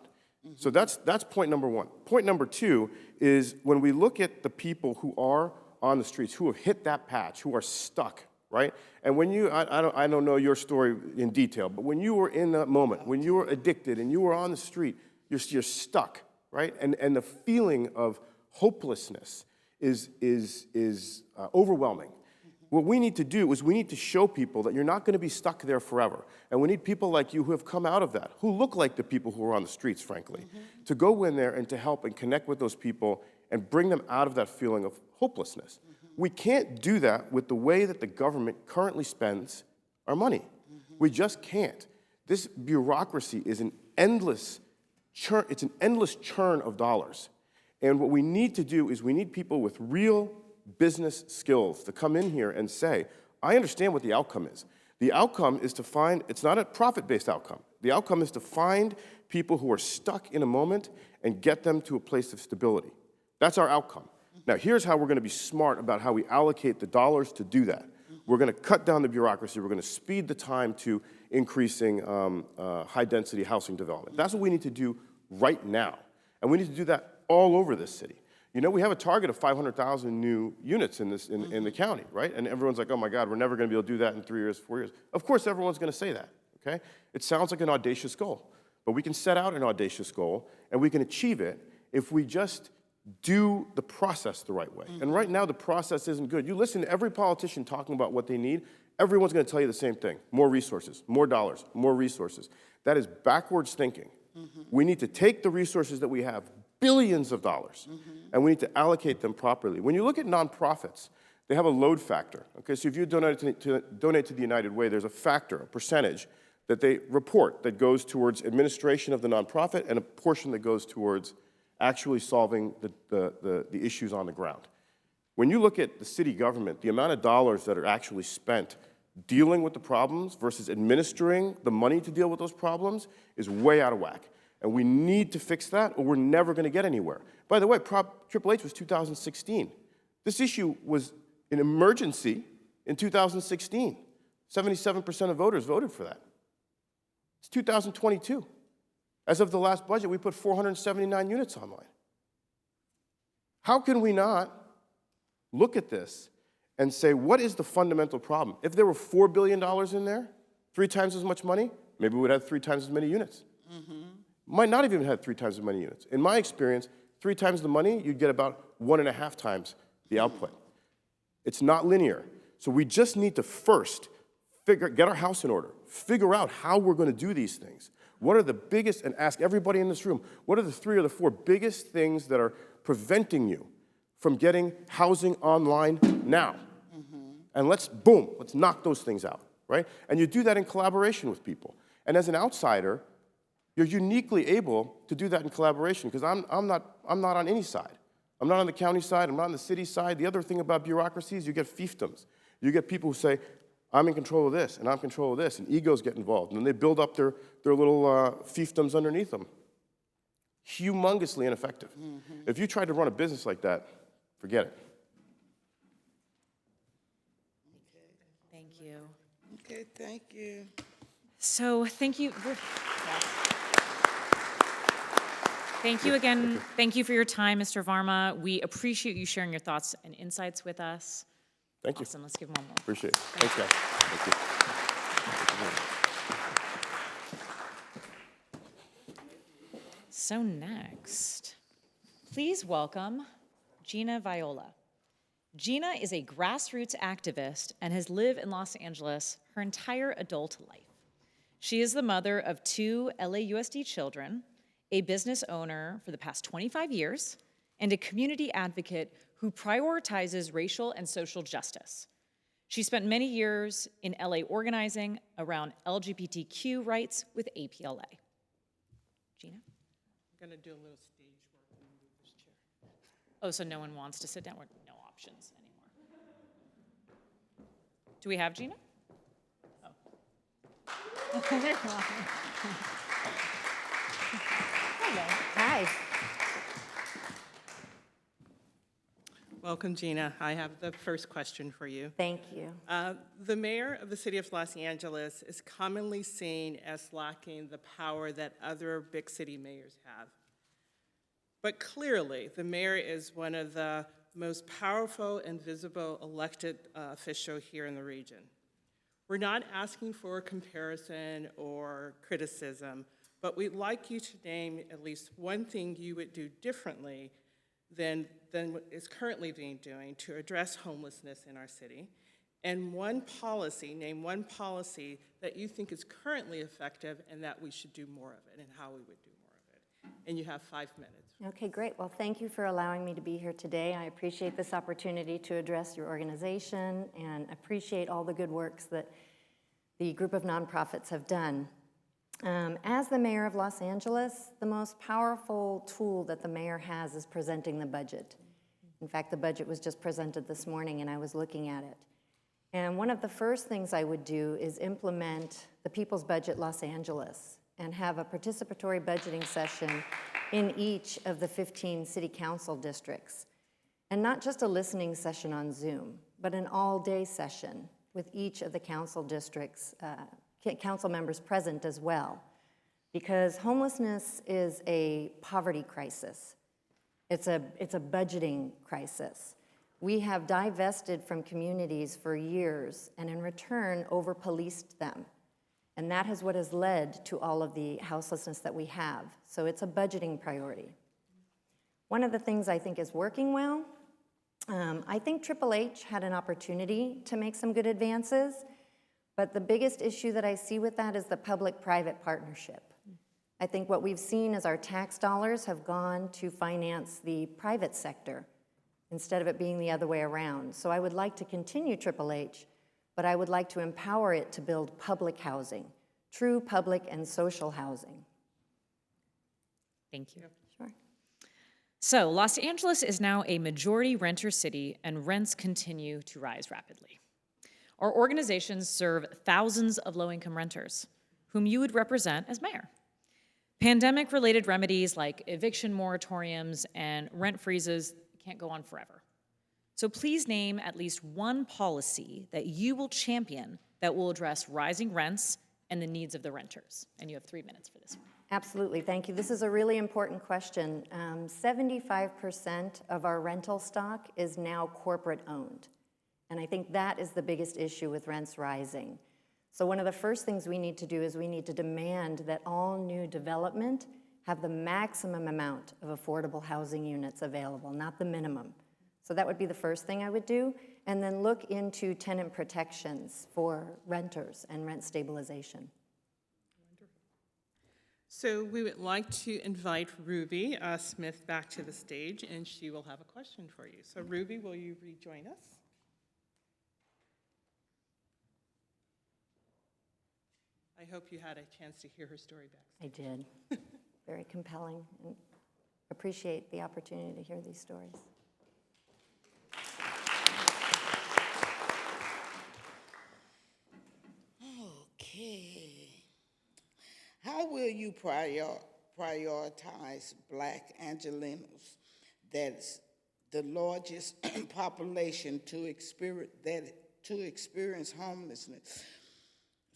So that's point number 1. Point number 2 is when we look at the people who are on the streets, who have hit that patch, who are stuck, right? And when you, I don't know your story in detail, but when you were in that moment, when you were addicted and you were on the street, you're stuck, right? And the feeling of hopelessness is overwhelming. What we need to do is we need to show people that you're not going to be stuck there forever. And we need people like you who have come out of that, who look like the people who are on the streets, frankly, to go in there and to help and connect with those people and bring them out of that feeling of hopelessness. We can't do that with the way that the government currently spends our money. We just can't. This bureaucracy is an endless churn, it's an endless churn of dollars. And what we need to do is we need people with real business skills to come in here and say, I understand what the outcome is. The outcome is to find, it's not a profit-based outcome. The outcome is to find people who are stuck in a moment and get them to a place of stability. That's our outcome. Now, here's how we're going to be smart about how we allocate the dollars to do that. We're going to cut down the bureaucracy. We're going to speed the time to increasing high-density housing development. That's what we need to do right now. And we need to do that all over this city. You know, we have a target of 500,000 new units in the county, right? And everyone's like, oh my God, we're never going to be able to do that in 3 years, 4 years. Of course, everyone's going to say that, okay? It sounds like an audacious goal, but we can set out an audacious goal, and we can achieve it if we just do the process the right way. And right now, the process isn't good. You listen to every politician talking about what they need, everyone's going to tell you the same thing: more resources, more dollars, more resources. That is backwards thinking. We need to take the resources that we have, billions of dollars, and we need to allocate them properly. When you look at nonprofits, they have a load factor. Okay, so if you donate to the United Way, there's a factor, a percentage that they report that goes towards administration of the nonprofit and a portion that goes towards actually solving the issues on the ground. When you look at the city government, the amount of dollars that are actually spent dealing with the problems versus administering the money to deal with those problems is way out of whack. And we need to fix that, or we're never going to get anywhere. By the way, Triple H was 2016. This issue was an emergency in 2016. 77% of voters voted for that. It's 2022. As of the last budget, we put 479 units online. How can we not look at this and say, what is the fundamental problem? If there were $4 billion in there, 3 times as much money, maybe we'd have 3 times as many units. Might not even have 3 times as many units. In my experience, 3 times the money, you'd get about 1.5 times the output. It's not linear. So we just need to first get our house in order, figure out how we're going to do these things. What are the biggest, and ask everybody in this room, what are the 3 or the 4 biggest things that are preventing you from getting housing online now? And let's knock those things out, right? And you do that in collaboration with people. And as an outsider, you're uniquely able to do that in collaboration, because I'm not on any side. I'm not on the county side, I'm not on the city side. The other thing about bureaucracy is you get fiefdoms. You get people who say, I'm in control of this, and I'm in control of this, and egos get involved, and then they build up their little fiefdoms underneath them. Humongously ineffective. If you tried to run a business like that, forget it. Thank you. Okay, thank you. So thank you. Thank you again. Thank you for your time, Mr. Varma. We appreciate you sharing your thoughts and insights with us. Thank you. Awesome. Let's give him one more. Appreciate it. Thanks, guys. Thank you. So next, please welcome Gina Viola. Gina is a grassroots activist and has lived in Los Angeles her entire adult life. She is the mother of 2 LAUSD children, a business owner for the past 25 years, and a community advocate who prioritizes racial and social justice. She spent many years in LA organizing around LGBTQ rights with APLA. Gina? I'm going to do a little stage work and move this chair. Oh, so no one wants to sit down? We're no options anymore. Do we have Gina? Oh. Hi. Welcome, Gina. I have the first question for you. Thank you. The mayor of the city of Los Angeles is commonly seen as lacking the power that other big city mayors have. But clearly, the mayor is one of the most powerful and visible elected official here in the region. We're not asking for a comparison or criticism, but we'd like you to name at least one thing you would do differently than what is currently being doing to address homelessness in our city, and name one policy that you think is currently effective and that we should do more of it, and how we would do more of it. And you have 5 minutes. Okay, great. Well, thank you for allowing me to be here today. I appreciate this opportunity to address your organization and appreciate all the good works that the group of nonprofits have done. As the mayor of Los Angeles, the most powerful tool that the mayor has is presenting the budget. In fact, the budget was just presented this morning and I was looking at it. And one of the first things I would do is implement the People's Budget Los Angeles and have a participatory budgeting session in each of the 15 city council districts. And not just a listening session on Zoom, but an all-day session with each of the council districts, council members present as well. Because homelessness is a poverty crisis. It's a budgeting crisis. We have divested from communities for years and in return over-policed them. And that is what has led to all of the houselessness that we have. So it's a budgeting priority. One of the things I think is working well, I think Triple H had an opportunity to make some good advances, but the biggest issue that I see with that is the public-private partnership. I think what we've seen is our tax dollars have gone to finance the private sector instead of it being the other way around. So I would like to continue Triple H, but I would like to empower it to build public housing, true public and social housing. Thank you. Sure. So Los Angeles is now a majority renter city, and rents continue to rise rapidly. Our organizations serve thousands of low-income renters, whom you would represent as mayor. Pandemic-related remedies like eviction moratoriums and rent freezes can't go on forever. So please name at least one policy that you will champion that will address rising rents and the needs of the renters. And you have 3 minutes for this one. Absolutely, thank you. This is a really important question. 75% of our rental stock is now corporate owned. And I think that is the biggest issue with rents rising. So one of the first things we need to do is we need to demand that all new development have the maximum amount of affordable housing units available, not the minimum. So that would be the first thing I would do. And then look into tenant protections for renters and rent stabilization. So we would like to invite Ruby Smith back to the stage, and she will have a question for you. So Ruby, will you rejoin us? I hope you had a chance to hear her story back. I did. Very compelling, and appreciate the opportunity to hear these stories. Okay. How will you prioritize Black Angelenos, that's the largest population to experience homelessness,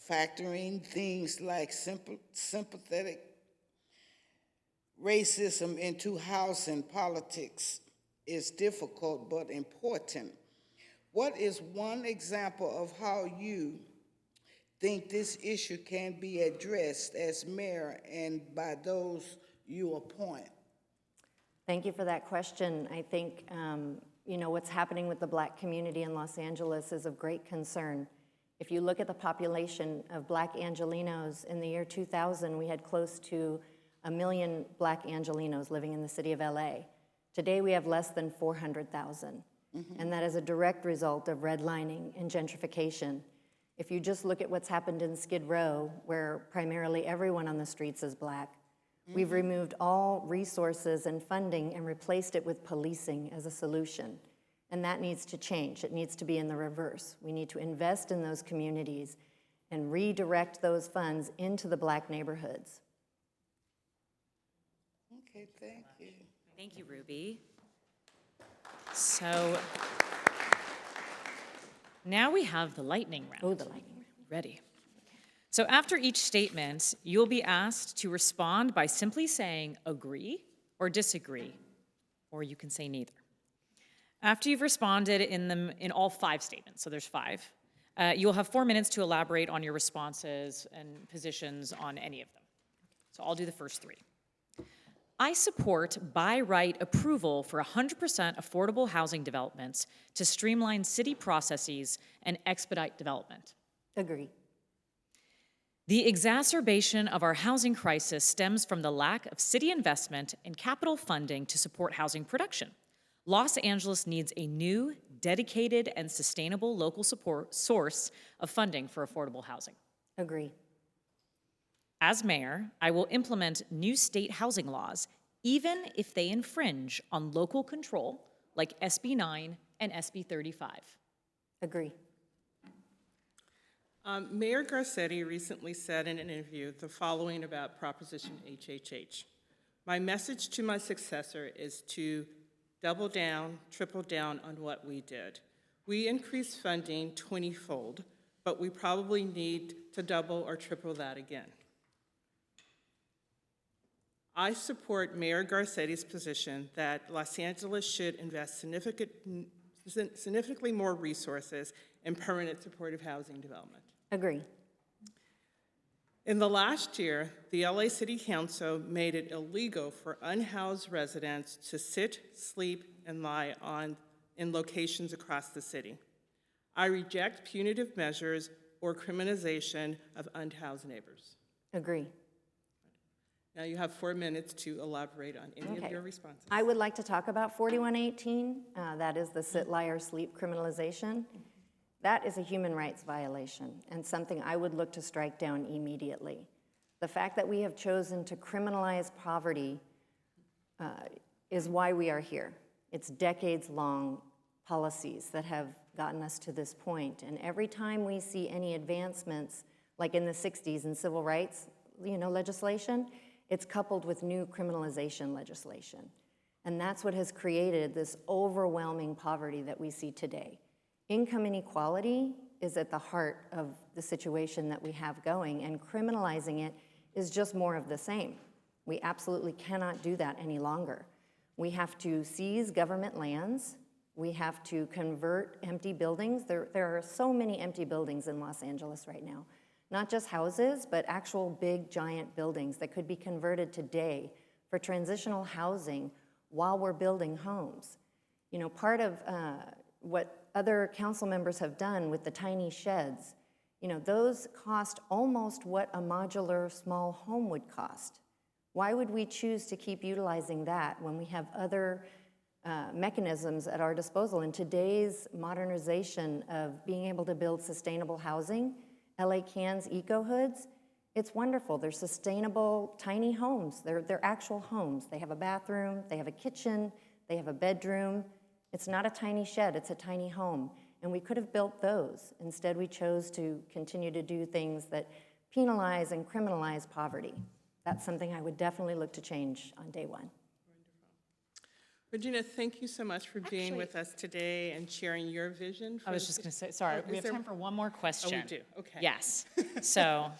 factoring things like sympathetic racism into housing politics is difficult but important. What is one example of how you think this issue can be addressed as mayor and by those you appoint? Thank you for that question. I think, what's happening with the Black community in Los Angeles is of great concern. If you look at the population of Black Angelenos in the year 2000, we had close to 1 million Black Angelenos living in the city of LA. Today we have less than 400,000, and that is a direct result of redlining and gentrification. If you just look at what's happened in Skid Row, where primarily everyone on the streets is Black, we've removed all resources and funding and replaced it with policing as a solution. And that needs to change. It needs to be in the reverse. We need to invest in those communities and redirect those funds into the Black neighborhoods. Okay, thank you. Thank you, Ruby. So now we have the lightning round. Oh, the lightning round. Ready. So after each statement, you'll be asked to respond by simply saying agree or disagree, or you can say neither. After you've responded in all 5 statements, so there's 5, you'll have 4 minutes to elaborate on your responses and positions on any of them. So I'll do the first 3. I support by right approval for 100% affordable housing developments to streamline city processes and expedite development. Agree. The exacerbation of our housing crisis stems from the lack of city investment and capital funding to support housing production. Los Angeles needs a new, dedicated, and sustainable local support source of funding for affordable housing. Agree. As mayor, I will implement new state housing laws, even if they infringe on local control, like SB 9 and SB 35. Agree. Mayor Garcetti recently said in an interview the following about Proposition HHH. My message to my successor is to double down, triple down on what we did. We increased funding 20-fold, but we probably need to double or triple that again. I support Mayor Garcetti's position that Los Angeles should invest significantly more resources in permanent supportive housing development. Agree. In the last year, the LA City Council made it illegal for unhoused residents to sit, sleep, and lie in locations across the city. I reject punitive measures or criminalization of unhoused neighbors. Agree. Now you have 4 minutes to elaborate on any of Okay. your responses. I would like to talk about 4118. That is the sit, lie, or sleep criminalization. That is a human rights violation and something I would look to strike down immediately. The fact that we have chosen to criminalize poverty is why we are here. It's decades-long policies that have gotten us to this point. And every time we see any advancements, like in the 60s in civil rights, legislation, it's coupled with new criminalization legislation. And that's what has created this overwhelming poverty that we see today. Income inequality is at the heart of the situation that we have going, and criminalizing it is just more of the same. We absolutely cannot do that any longer. We have to seize government lands. We have to convert empty buildings. There are so many empty buildings in Los Angeles right now. Not just houses, but actual big, giant buildings that could be converted today for transitional housing while we're building homes. Part of what other council members have done with the tiny sheds, those cost almost what a modular small home would cost. Why would we choose to keep utilizing that when we have other mechanisms at our disposal? In today's modernization of being able to build sustainable housing, LA Can's Eco Hoods, it's wonderful. They're sustainable, tiny homes. They're actual homes. They have a bathroom, they have a kitchen, they have a bedroom. It's not a tiny shed, it's a tiny home. And we could have built those. Instead, we chose to continue to do things that penalize and criminalize poverty. That's something I would definitely look to change on day one. Regina, thank you so much for being with us today and sharing your vision. I was just going to say, sorry, we have time for one more question. Oh, we do, okay. Yes. So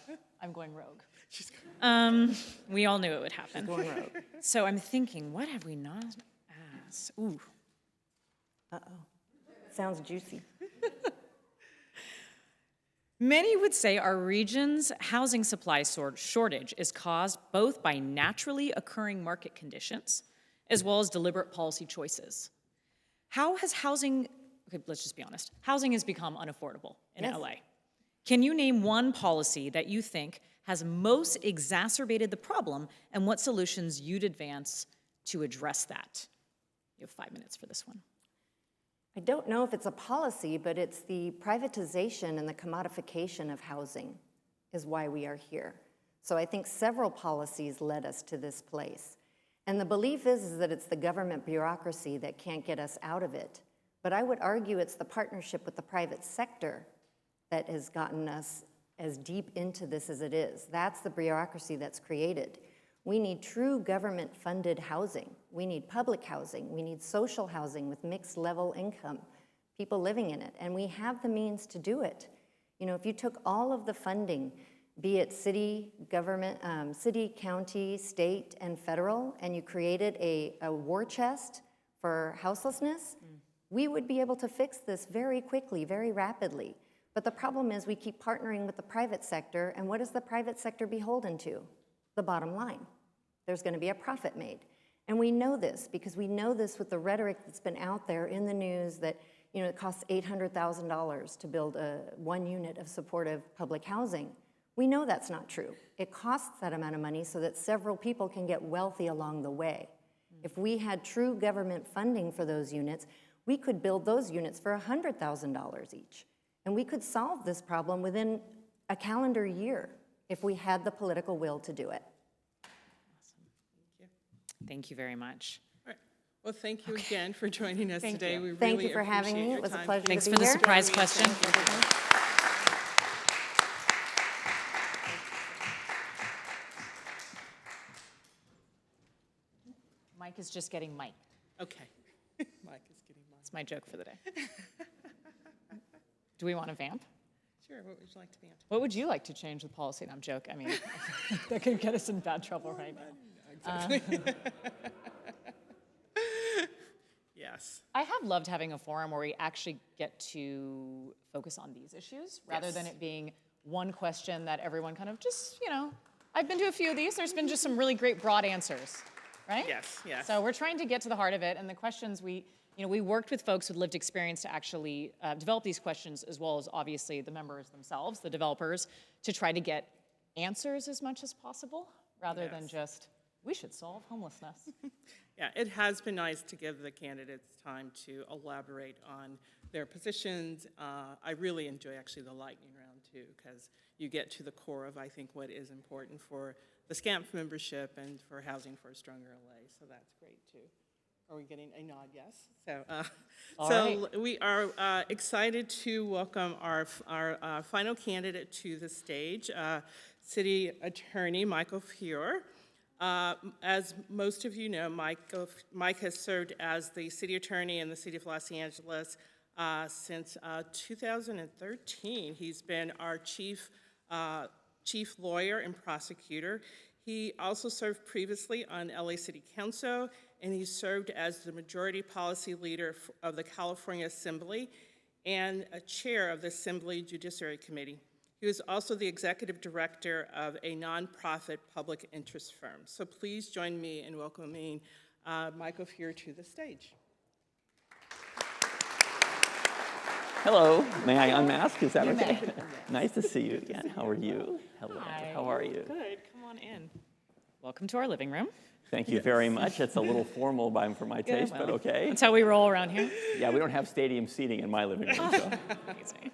I'm going rogue. We all knew it would happen. Going rogue. So I'm thinking, what have we not asked? Ooh. Uh-oh. Sounds juicy. Many would say our region's housing supply shortage is caused both by naturally occurring market conditions as well as deliberate policy choices. How has housing, okay, let's just be honest, housing has become unaffordable in Yes. LA. Can you name one policy that you think has most exacerbated the problem and what solutions you'd advance to address that? You have 5 minutes for this one. I don't know if it's a policy, but it's the privatization and the commodification of housing is why we are here. So I think several policies led us to this place. And the belief is that it's the government bureaucracy that can't get us out of it. But I would argue it's the partnership with the private sector that has gotten us as deep into this as it is. That's the bureaucracy that's created. We need true government-funded housing. We need public housing. We need social housing with mixed-level income, people living in it. And we have the means to do it. If you took all of the funding, be it city, government, city, county, state, and federal, and you created a war chest for houselessness, we would be able to fix this very quickly, very rapidly. But the problem is we keep partnering with the private sector, and what is the private sector beholden to? The bottom line. There's going to be a profit made. And we know this because we know this with the rhetoric that's been out there in the news that it costs $800,000 to build one unit of supportive public housing. We know that's not true. It costs that amount of money so that several people can get wealthy along the way. If we had true government funding for those units, we could build those units for $100,000 each. And we could solve this problem within a calendar year if we had the political will to do it. Thank you very much. All right. Well, thank you again for joining us today. We really Thank you for having appreciate me. your It was a time. pleasure Thanks to for be the here. surprise question. Mike is just getting Mike. Okay. Mike is getting mine. That's my joke for the day. Do we want to vamp? Sure, what would you like to be answered? What would you like to change with policy? And I'm joking. I mean, that could get us in bad trouble right now. Yes. I have loved having a forum where we actually get to focus on these issues rather than Yes. it being one question that everyone kind of just, I've been to a few of these. There's been just some really great broad answers, right? Yes, yes. So we're trying to get to the heart of it, and the questions we worked with folks with lived experience to actually develop these questions, as well as obviously the members themselves, the developers, to try to get answers as much as possible rather than just, we should solve homelessness. Yeah, it has been nice to give the candidates time to elaborate on their positions. I really enjoy actually the lightning round too, because you get to the core of, I think, what is important for the SCANPH membership and for Housing for a Stronger LA. So that's great too. Are we getting a nod? Yes. So, we are excited to welcome our final candidate to the stage, City Attorney Michael Feuer. As most of you know, Mike has served as the city attorney in the city of Los Angeles since 2013. He's been our chief lawyer and prosecutor. He also served previously on LA City Council, and he served as the majority policy leader of the California Assembly and a chair of the Assembly Judiciary Committee. He was also the executive director of a nonprofit public interest firm. So please join me in welcoming Michael Feuer to the stage. Hello, may I unmask? Is that okay? Nice to see you again. How are you? Hello, Hi. how are you? Good, come on in. Welcome to our living room. Thank you very much. It's a little formal for my taste, but okay. That's how we roll around here. Yeah, we don't have stadium seating in my living room, so. Amazing.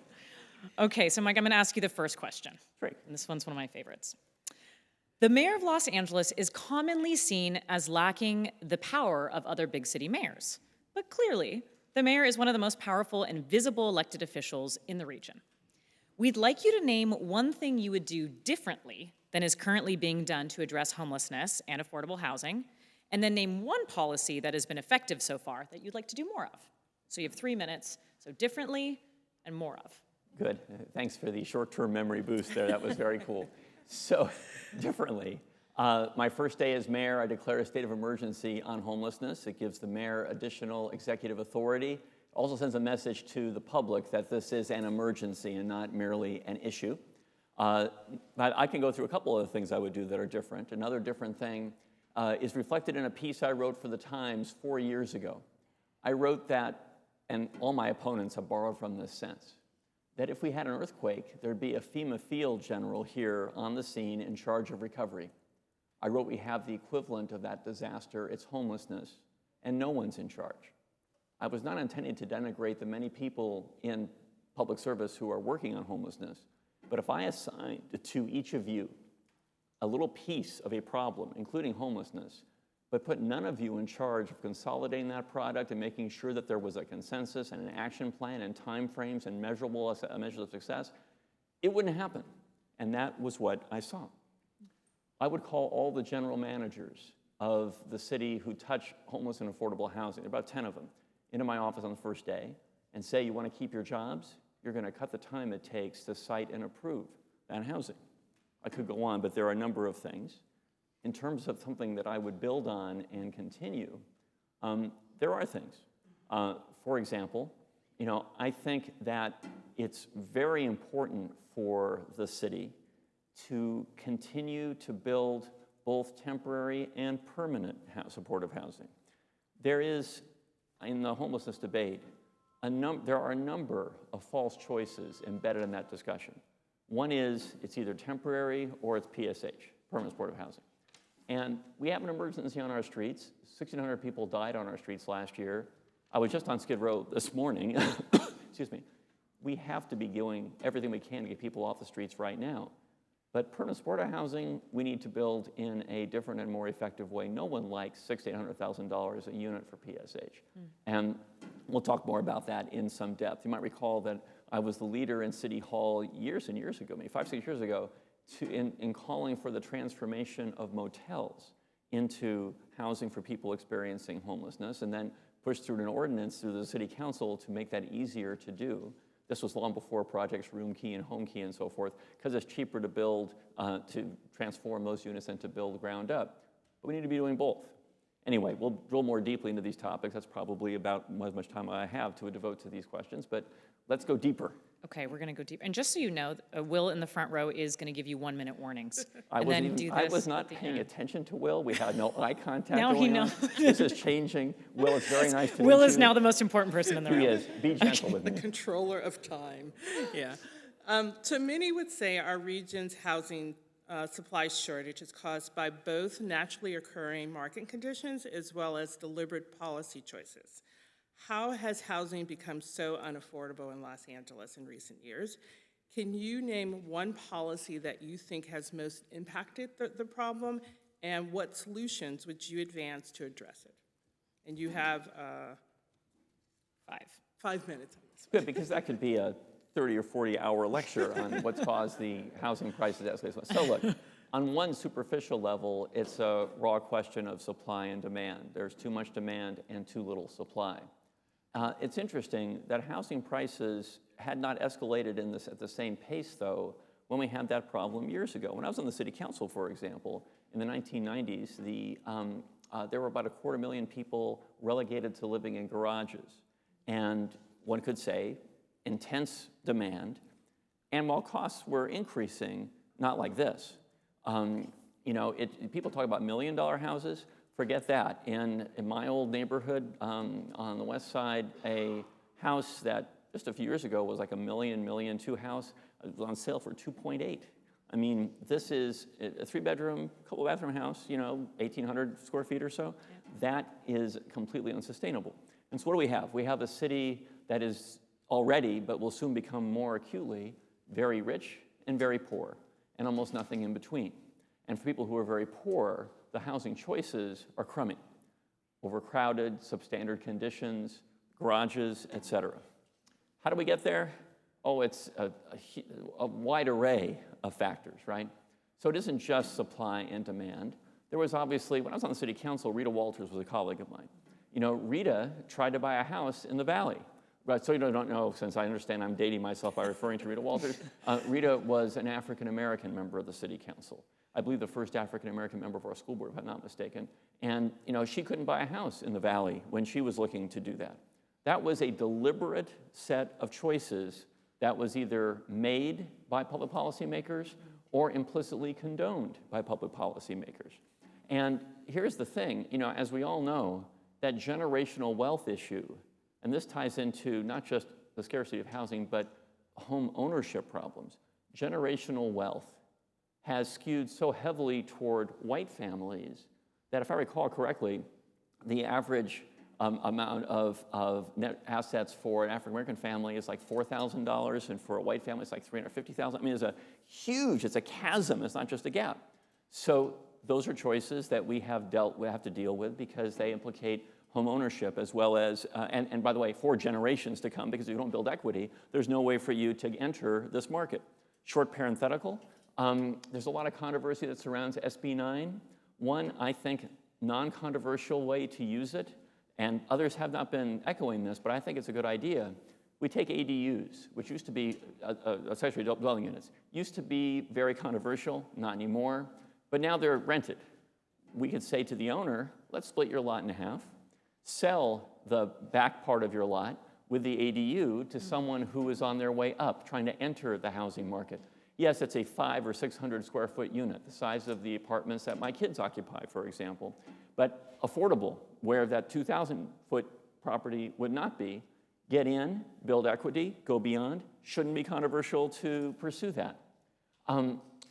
Okay, so Mike, I'm gonna ask you the first question. Great. And this one's one of my favorites. The mayor of Los Angeles is commonly seen as lacking the power of other big city mayors. But clearly, the mayor is one of the most powerful and visible elected officials in the region. We'd like you to name one thing you would do differently than is currently being done to address homelessness and affordable housing, and then name one policy that has been effective so far that you'd like to do more of. So you have 3 minutes, so differently and more of. Good. Thanks for the short-term memory boost there. That was very cool. So, differently, my first day as mayor, I declare a state of emergency on homelessness. It gives the mayor additional executive authority. Also sends a message to the public that this is an emergency and not merely an issue. But I can go through a couple of things I would do that are different. Another different thing is reflected in a piece I wrote for the Times 4 years ago. I wrote that, and all my opponents have borrowed from this sense, that if we had an earthquake, there'd be a FEMA field general here on the scene in charge of recovery. I wrote we have the equivalent of that disaster, it's homelessness, and no one's in charge. I was not intending to denigrate the many people in public service who are working on homelessness, but if I assigned to each of you a little piece of a problem, including homelessness, but put none of you in charge of consolidating that product and making sure that there was a consensus and an action plan and timeframes and measures of success, it wouldn't happen. And that was what I saw. I would call all the general managers of the city who touch homeless and affordable housing, about 10 of them, into my office on the first day and say, you want to keep your jobs? You're going to cut the time it takes to cite and approve that housing. I could go on, but there are a number of things. In terms of something that I would build on and continue, there are things. For example, I think that it's very important for the city to continue to build both temporary and permanent supportive housing. There is, in the homelessness debate, there are a number of false choices embedded in that discussion. One is it's either temporary or it's PSH, permanent supportive housing. And we have an emergency on our streets. 1,600 people died on our streets last year. I was just on Skid Row this morning. Excuse me. We have to be doing everything we can to get people off the streets right now. But permanent supportive housing, we need to build in a different and more effective way. No one likes $600,000 to $800,000 a unit for PSH. And we'll talk more about that in some depth. You might recall that I was the leader in City Hall years and years ago, maybe 5, 6 years ago, in calling for the transformation of motels into housing for people experiencing homelessness, and then pushed through an ordinance through the city council to make that easier to do. This was long before projects Room Key and Home Key and so forth, because it's cheaper to build, to transform those units than to build ground up. but we need to be doing both. Anyway, we'll drill more deeply into these topics. That's probably about as much time I have to devote to these questions, but let's go deeper. Okay, we're going to go deep. And just so you know, Will in the front row is going to give you 1-minute warnings. I was not paying attention to Will. We had no eye contact Now he going on. knows. This is changing. Will, it's very nice to meet you. Will is now the most important person in the room. He is. Be gentle with The me. controller of time, yeah. So many would say our region's housing supply shortage is caused by both naturally occurring market conditions as well as deliberate policy choices. How has housing become so unaffordable in Los Angeles in recent years? Can you name one policy that you think has most impacted the problem, and what solutions would you advance to address it? And you have 5 minutes on this. Good, because that could be a 30 or 40-hour lecture on what's caused the housing prices escalation. So look, on one superficial level, it's a raw question of supply and demand. There's too much demand and too little supply. It's interesting that housing prices had not escalated at the same pace, though, when we had that problem years ago. When I was on the city council, for example, in the 1990s, there were about 250,000 people relegated to living in garages. And one could say intense demand, and while costs were increasing, not like this. People talk about $1 million houses. Forget that. In my old neighborhood on the west side, a house that just a few years ago was like $1 million, $1.2 million house was on sale for 2.8. I mean, this is a 3-bedroom, couple bathroom house, 1,800 square feet or so. Yeah. That is completely unsustainable. And so what do we have? We have a city that is already, but will soon become more acutely, very rich and very poor, and almost nothing in between. And for people who are very poor, the housing choices are crummy. Overcrowded, substandard conditions, garages, et cetera. How do we get there? Oh, it's a wide array of factors, right? So it isn't just supply and demand. There was obviously, when I was on the city council, Rita Walters was a colleague of mine. Rita tried to buy a house in the Valley. Right, so you don't know, since I understand I'm dating myself by referring to Rita Walters. Rita was an African-American member of the city council. I believe the first African-American member of our school board, if I'm not mistaken. And she couldn't buy a house in the Valley when she was looking to do that. That was a deliberate set of choices that was either made by public policymakers or implicitly condoned by public policymakers. And here's the thing, as we all know, that generational wealth issue, and this ties into not just the scarcity of housing, but home ownership problems. Generational wealth has skewed so heavily toward white families that, if I recall correctly, the average amount of net assets for an African-American family is like $4,000, and for a white family it's like $350,000. I mean, it's a chasm, it's not just a gap. So those are choices that we have to deal with because they implicate home ownership as well as, and by the way, for generations to come, because if you don't build equity, there's no way for you to enter this market. Short parenthetical, there's a lot of controversy that surrounds SB 9. One, I think, non-controversial way to use it, and others have not been echoing this, but I think it's a good idea. We take ADUs, which used to be accessory dwelling units, used to be very controversial, not anymore, but now they're rented. We could say to the owner, let's split your lot in half, sell the back part of your lot with the ADU to someone who is on their way up, trying to enter the housing market. Yes, it's a 500 or 600 square foot unit, the size of the apartments that my kids occupy, for example, but affordable, where that 2,000 foot property would not be. Get in, build equity, go beyond. Shouldn't be controversial to pursue that.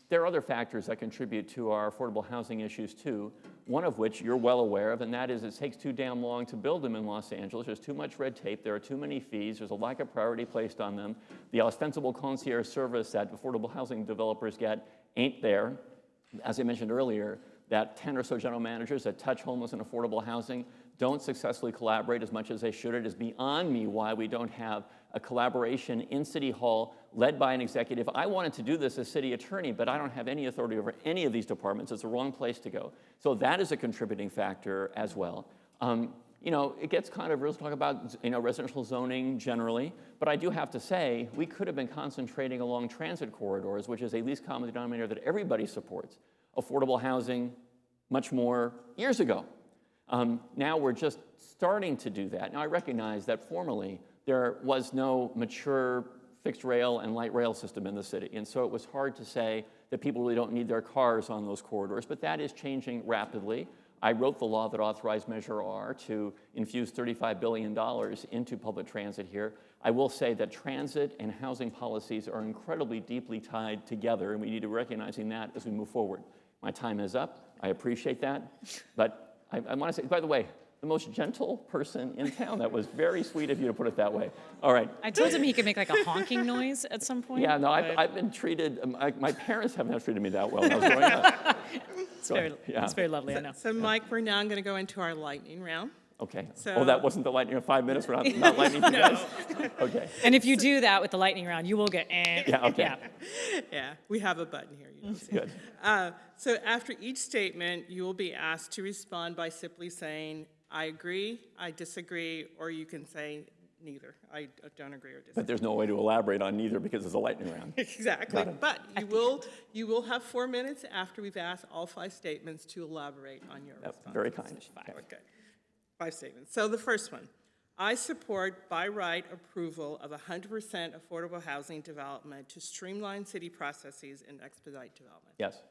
There are other factors that contribute to our affordable housing issues too, one of which you're well aware of, and that is it takes too damn long to build them in Los Angeles. There's too much red tape, there are too many fees, there's a lack of priority placed on them. The ostensible concierge service that affordable housing developers get ain't there. As I mentioned earlier, that 10 or so general managers that touch homeless and affordable housing don't successfully collaborate as much as they should. It is beyond me why we don't have a collaboration in City Hall led by an executive. I wanted to do this as city attorney, but I don't have any authority over any of these departments. It's the wrong place to go. So that is a contributing factor as well. It gets kind of real to talk about residential zoning generally, but I do have to say we could have been concentrating along transit corridors, which is a least common denominator that everybody supports. Affordable housing, much more years ago. Now we're just starting to do that. Now I recognize that formerly there was no mature fixed rail and light rail system in the city, and so it was hard to say that people really don't need their cars on those corridors, but that is changing rapidly. I wrote the law that authorized Measure R to infuse $35 billion into public transit here. I will say that transit and housing policies are incredibly deeply tied together, and we need to be recognizing that as we move forward. My time is up. I appreciate that, but I want to say, by the way, the most gentle person in town. That was very sweet of you to put it that way. All right. I told him he could make like a honking noise at some point. Yeah, no, I've been treated, my parents haven't treated me that well when I was growing up. It's very lovely, I know. So Mike, we're now going to go into our lightning round. Okay. So- Oh, that wasn't the lightning round. 5 minutes, we're not lightning you guys? Okay. And if you do that with the lightning round, you will get Yeah, okay. Yeah, we have a button here. You don't see it. Good. So after each statement, you will be asked to respond by simply saying, I agree, I disagree, or you can say neither. I don't agree or disagree. But there's no way to elaborate on neither because it's a lightning round. Exactly. But you will have 4 minutes after we've asked all 5 statements to elaborate on your That's response. very kind. Okay. 5 statements. So the first one, I support by right approval of 100% affordable housing development to streamline city processes and expedite development. Yes.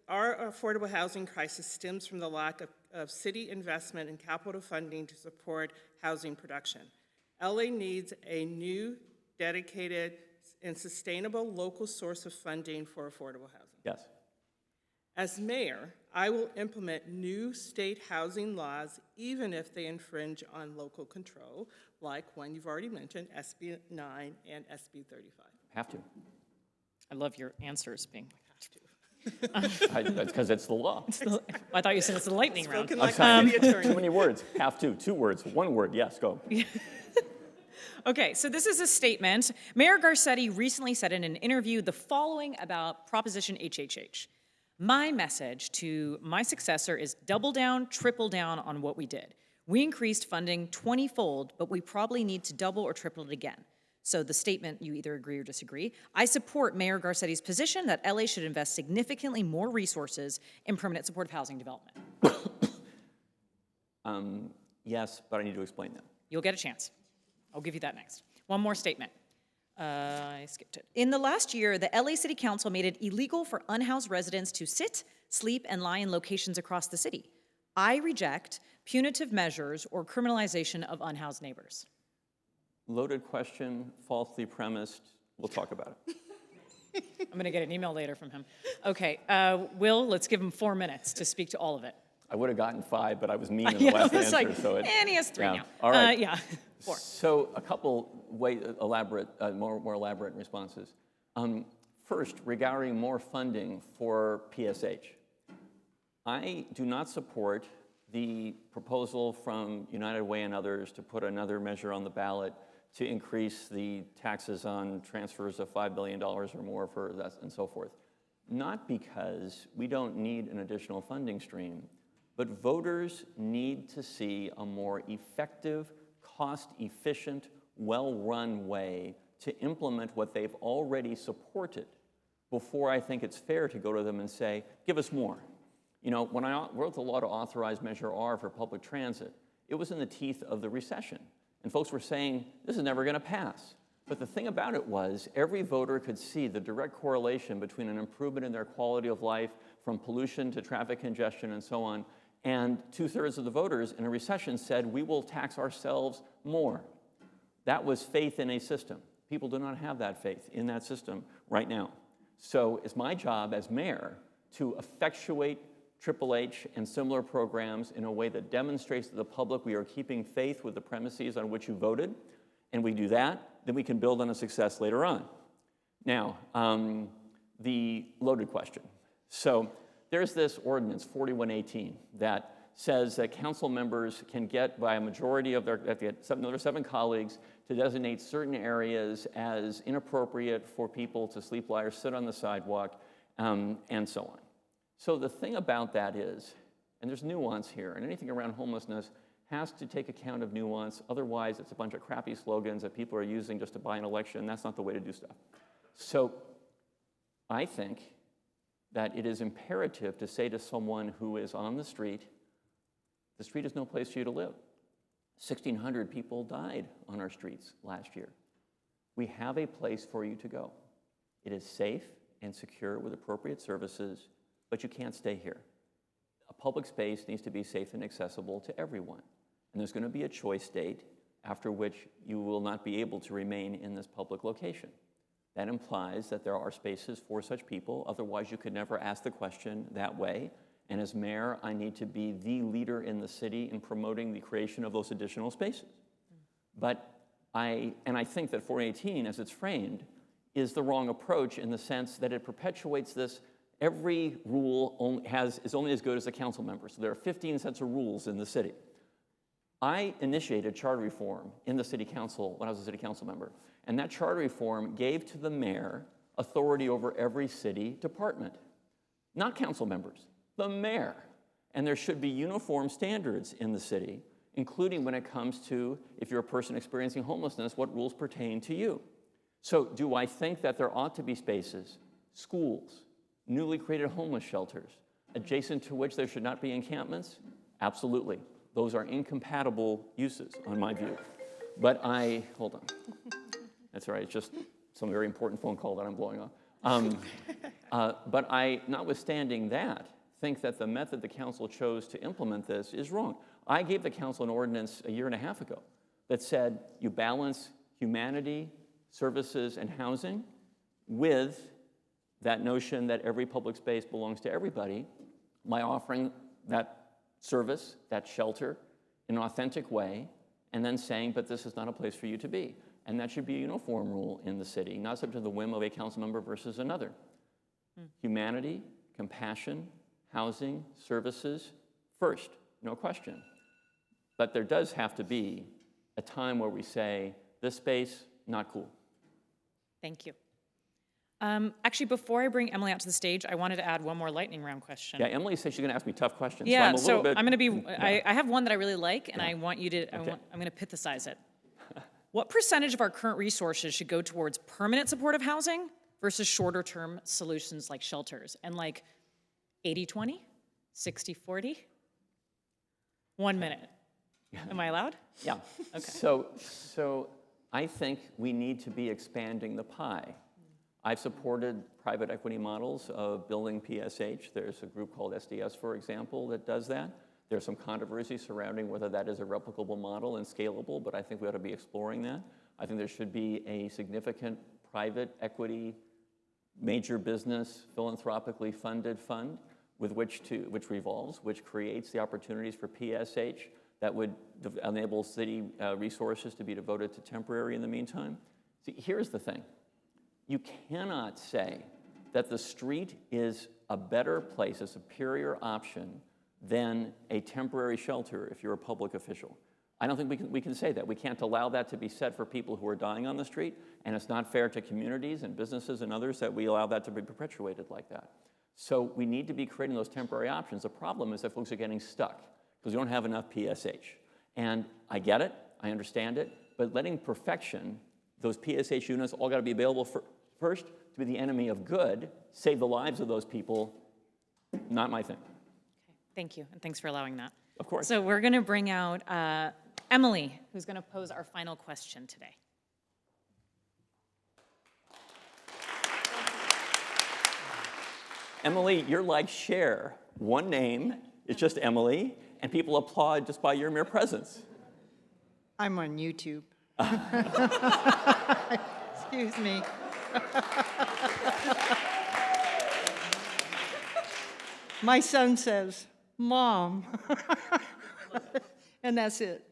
Our affordable housing crisis stems from the lack of city investment and capital funding to support housing production. LA needs a new, dedicated, and sustainable local source of funding for affordable housing. Yes. As mayor, I will implement new state housing laws even if they infringe on local control, like one you've already mentioned, SB 9 and SB 35. Have to. I love your answers being Have to. That's because it's the law. I thought you said it's the lightning round. Spoken like a city attorney. Too many words. Have to. 2 words. 1 word. Yes, go. Okay, so this is a statement. Mayor Garcetti recently said in an interview the following about Proposition HHH. My message to my successor is double down, triple down on what we did. We increased funding 20-fold, but we probably need to double or triple it again. So the statement, you either agree or disagree. I support Mayor Garcetti's position that LA should invest significantly more resources in permanent supportive housing development. Yes, but I need to explain that. You'll get a chance. I'll give you that next. One more statement. I skipped it. In the last year, the LA City Council made it illegal for unhoused residents to sit, sleep, and lie in locations across the city. I reject punitive measures or criminalization of unhoused neighbors. Loaded question, falsely premised. We'll talk about it. I'm going to get an email later from him. Okay, Will, let's give him 4 minutes to speak to all of it. I would have gotten 5, but I was mean in the last answer. Like, so and he has 3 yeah. now. All right. Yeah, 4. So a couple more elaborate responses. First, regarding more funding for PSH. I do not support the proposal from United Way and others to put another measure on the ballot to increase the taxes on transfers of $5 billion or more for that and so forth. Not because we don't need an additional funding stream, but voters need to see a more effective, cost-efficient, well-run way to implement what they've already supported before I think it's fair to go to them and say, give us more. You know, when I wrote the law to authorize Measure R for public transit, it was in the teeth of the recession. And folks were saying, this is never going to pass. But the thing about it was, every voter could see the direct correlation between an improvement in their quality of life, from pollution to traffic congestion and so on, and 2/3 of the voters in a recession said, we will tax ourselves more. That was faith in a system. People do not have that faith in that system right now. So it's my job as mayor to effectuate Triple H and similar programs in a way that demonstrates to the public we are keeping faith with the premises on which you voted. And we do that, then we can build on a success later on. Now, the loaded question. So there's this ordinance, 4118, that says that council members can get, by a majority of their, another 7 colleagues, to designate certain areas as inappropriate for people to sleep, lie, or sit on the sidewalk, and so on. So the thing about that is, and there's nuance here, and anything around homelessness has to take account of nuance. Otherwise, it's a bunch of crappy slogans that people are using just to buy an election. That's not the way to do stuff. So I think that it is imperative to say to someone who is on the street is no place for you to live. 1,600 people died on our streets last year. We have a place for you to go. It is safe and secure with appropriate services, but you can't stay here. A public space needs to be safe and accessible to everyone. And there's going to be a choice date after which you will not be able to remain in this public location. That implies that there are spaces for such people, otherwise you could never ask the question that way. And as mayor, I need to be the leader in the city in promoting the creation of those additional spaces. But I think that 418, as it's framed, is the wrong approach in the sense that it perpetuates this. Every rule is only as good as the council member. So there are 15 sets of rules in the city. I initiated charter reform in the city council when I was a city council member. And that charter reform gave to the mayor authority over every city department. Not council members, the mayor. And there should be uniform standards in the city, including when it comes to, if you're a person experiencing homelessness, what rules pertain to you. So do I think that there ought to be spaces, schools, newly created homeless shelters, adjacent to which there should not be encampments? Absolutely. Those are incompatible uses, on my view. But hold on. That's all right, it's just some very important phone call that I'm blowing off. But notwithstanding that, think that the method the council chose to implement this is wrong. I gave the council an ordinance a year and a half ago that said you balance humanity, services, and housing with that notion that every public space belongs to everybody by offering that service, that shelter, in an authentic way, and then saying, but this is not a place for you to be. And that should be a uniform rule in the city, not subject to the whim of a council member versus another. Humanity, compassion, housing, services, first, no question. But there does have to be a time where we say, this space, not cool. Thank you. Actually, before I bring Emily out to the stage, I wanted to add one more lightning round question. Yeah, Emily said she's going to ask me tough questions. Yeah, so I'm going to be, I have one that I really like, and I want you to, I'm going to pithesize it. What percentage of our current resources should go towards permanent supportive housing versus shorter term solutions like shelters? And like 80-20, 60-40? 1 minute. Am I allowed? Yeah. Okay. So I think we need to be expanding the pie. I've supported private equity models of building PSH. There's a group called SDS, for example, that does that. There's some controversy surrounding whether that is a replicable model and scalable, but I think we ought to be exploring that. I think there should be a significant private equity, major business, philanthropically funded fund with which revolves, which creates the opportunities for PSH that would enable city resources to be devoted to temporary in the meantime. See, here's the thing. You cannot say that the street is a better place, a superior option than a temporary shelter if you're a public official. I don't think we can say that. We can't allow that to be said for people who are dying on the street, and it's not fair to communities and businesses and others that we allow that to be perpetuated like that. So we need to be creating those temporary options. The problem is that folks are getting stuck because we don't have enough PSH. And I get it, I understand it, but letting perfection, those PSH units all got to be available first to be the enemy of good, save the lives of those people, not my thing. Okay, thank you, and thanks for allowing that. Of course. So we're going to bring out Emily, who's going to pose our final question today. Emily, you're like Cher. One name, it's just Emily, and people applaud just by your mere presence. I'm on YouTube. Excuse me. My son says, Mom. And that's it.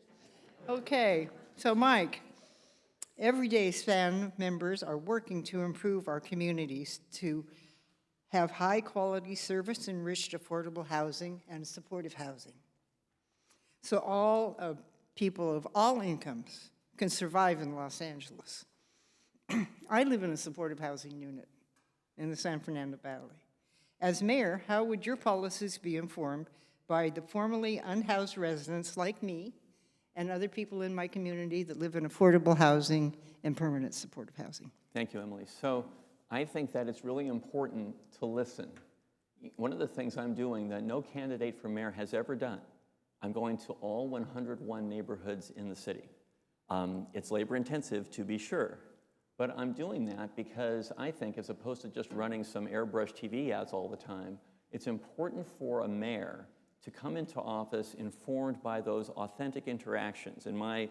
Okay, so Mike, everyday SCAN members are working to improve our communities to have high-quality service-enriched affordable housing and supportive housing. So all people of all incomes can survive in Los Angeles. I live in a supportive housing unit in the San Fernando Valley. As mayor, how would your policies be informed by the formerly unhoused residents like me and other people in my community that live in affordable housing and permanent supportive housing? Thank you, Emily. So I think that it's really important to listen one of the things I'm doing that no candidate for mayor has ever done, I'm going to all 101 neighborhoods in the city. It's labor intensive, to be sure, but I'm doing that because I think, as opposed to just running some airbrush TV ads all the time, it's important for a mayor to come into office informed by those authentic interactions. I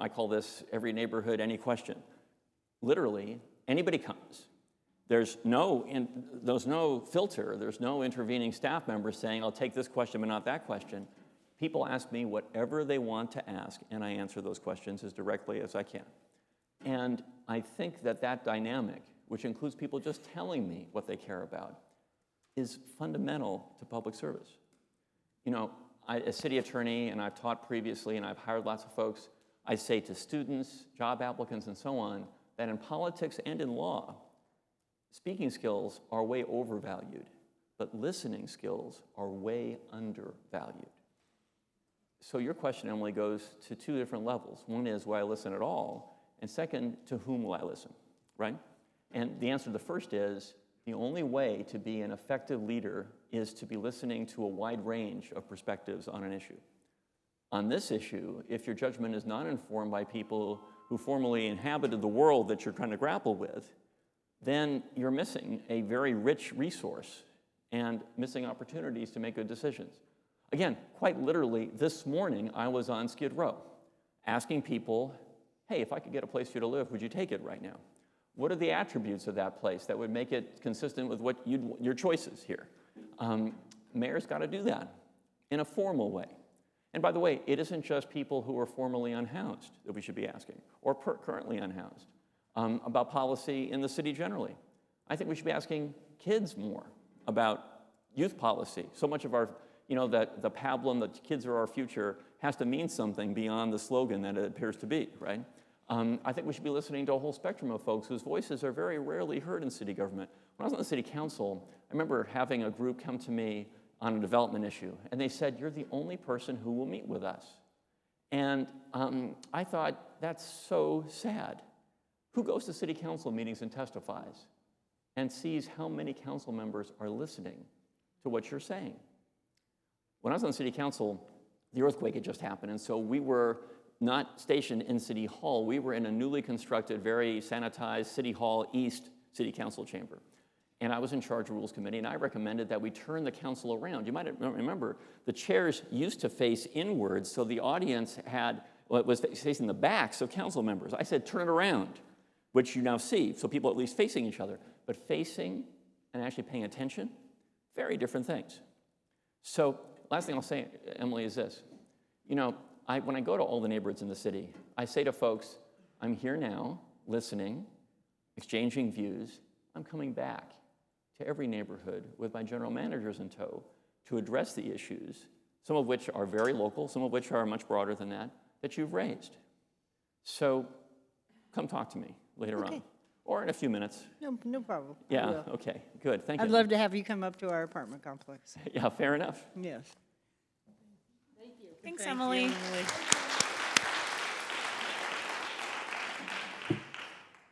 call this every neighborhood, any question. Literally, anybody comes. There's no filter, there's no intervening staff members saying, I'll take this question but not that question. People ask me whatever they want to ask, and I answer those questions as directly as I can. And I think that dynamic, which includes people just telling me what they care about, is fundamental to public service. You know, as city attorney, and I've taught previously, and I've hired lots of folks, I say to students, job applicants, and so on, that in politics and in law, speaking skills are way overvalued, but listening skills are way undervalued. So your question, Emily, goes to two different levels. One is, will I listen at all? And second, to whom will I listen, right? And the answer to the first is, the only way to be an effective leader is to be listening to a wide range of perspectives on an issue. On this issue, if your judgment is not informed by people who formerly inhabited the world that you're trying to grapple with, then you're missing a very rich resource and missing opportunities to make good decisions. Again, quite literally, this morning I was on Skid Row asking people, hey, if I could get a place for you to live, would you take it right now? What are the attributes of that place that would make it consistent with what your choices here? Mayor's got to do that in a formal way. And by the way, it isn't just people who are formerly unhoused that we should be asking, or currently unhoused, about policy in the city generally. I think we should be asking kids more about youth policy. So much of our, the pablum that kids are our future has to mean something beyond the slogan that it appears to be, right? I think we should be listening to a whole spectrum of folks whose voices are very rarely heard in city government. When I was on the city council, I remember having a group come to me on a development issue, and they said, you're the only person who will meet with us. And I thought, that's so sad. Who goes to city council meetings and testifies and sees how many council members are listening to what you're saying? When I was on city council, the earthquake had just happened, and so we were not stationed in City Hall. We were in a newly constructed, very sanitized City Hall East City Council chamber. And I was in charge of Rules Committee, and I recommended that we turn the council around. You might remember, the chairs used to face inwards, so the audience was facing the backs of council members. I said, turn it around, which you now see, so people at least facing each other. But facing and actually paying attention, very different things. So last thing I'll say, Emily, is this. When I go to all the neighborhoods in the city, I say to folks, I'm here now, listening, exchanging views. I'm coming back to every neighborhood with my general managers in tow to address the issues, some of which are very local, some of which are much broader than that you've raised. So come talk to me later on, or in a few minutes. No problem. I Yeah, will. okay, good, thank you. I'd love to have you come up to our apartment complex. Yeah, fair enough. Yes. Thanks, Emily.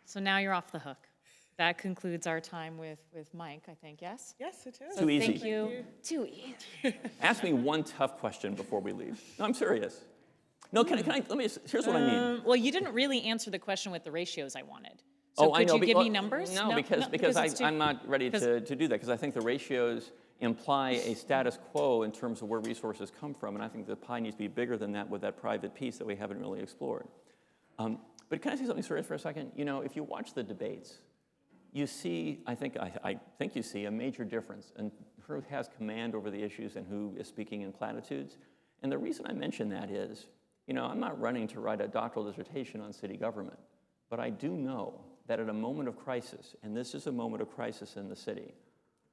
So now you're off the hook. That concludes our time with Mike, I think, yes? Yes, it is. Too easy. Thank you. Too easy. Ask me one tough question before we leave. No, I'm serious. No, here's what I mean. Well, you didn't really answer the question with the ratios I wanted. Oh, So I know. could you give me numbers? No, because it's I'm not ready to do that, because I think the ratios imply a status quo in terms of where resources come from, and I think the pie needs to be bigger than that with that private piece that we haven't really explored. But can I say something serious for a second? If you watch the debates, you see, I think you see a major difference in who has command over the issues and who is speaking in platitudes. And the reason I mention that is, I'm not running to write a doctoral dissertation on city government, but I do know that at a moment of crisis, and this is a moment of crisis in the city,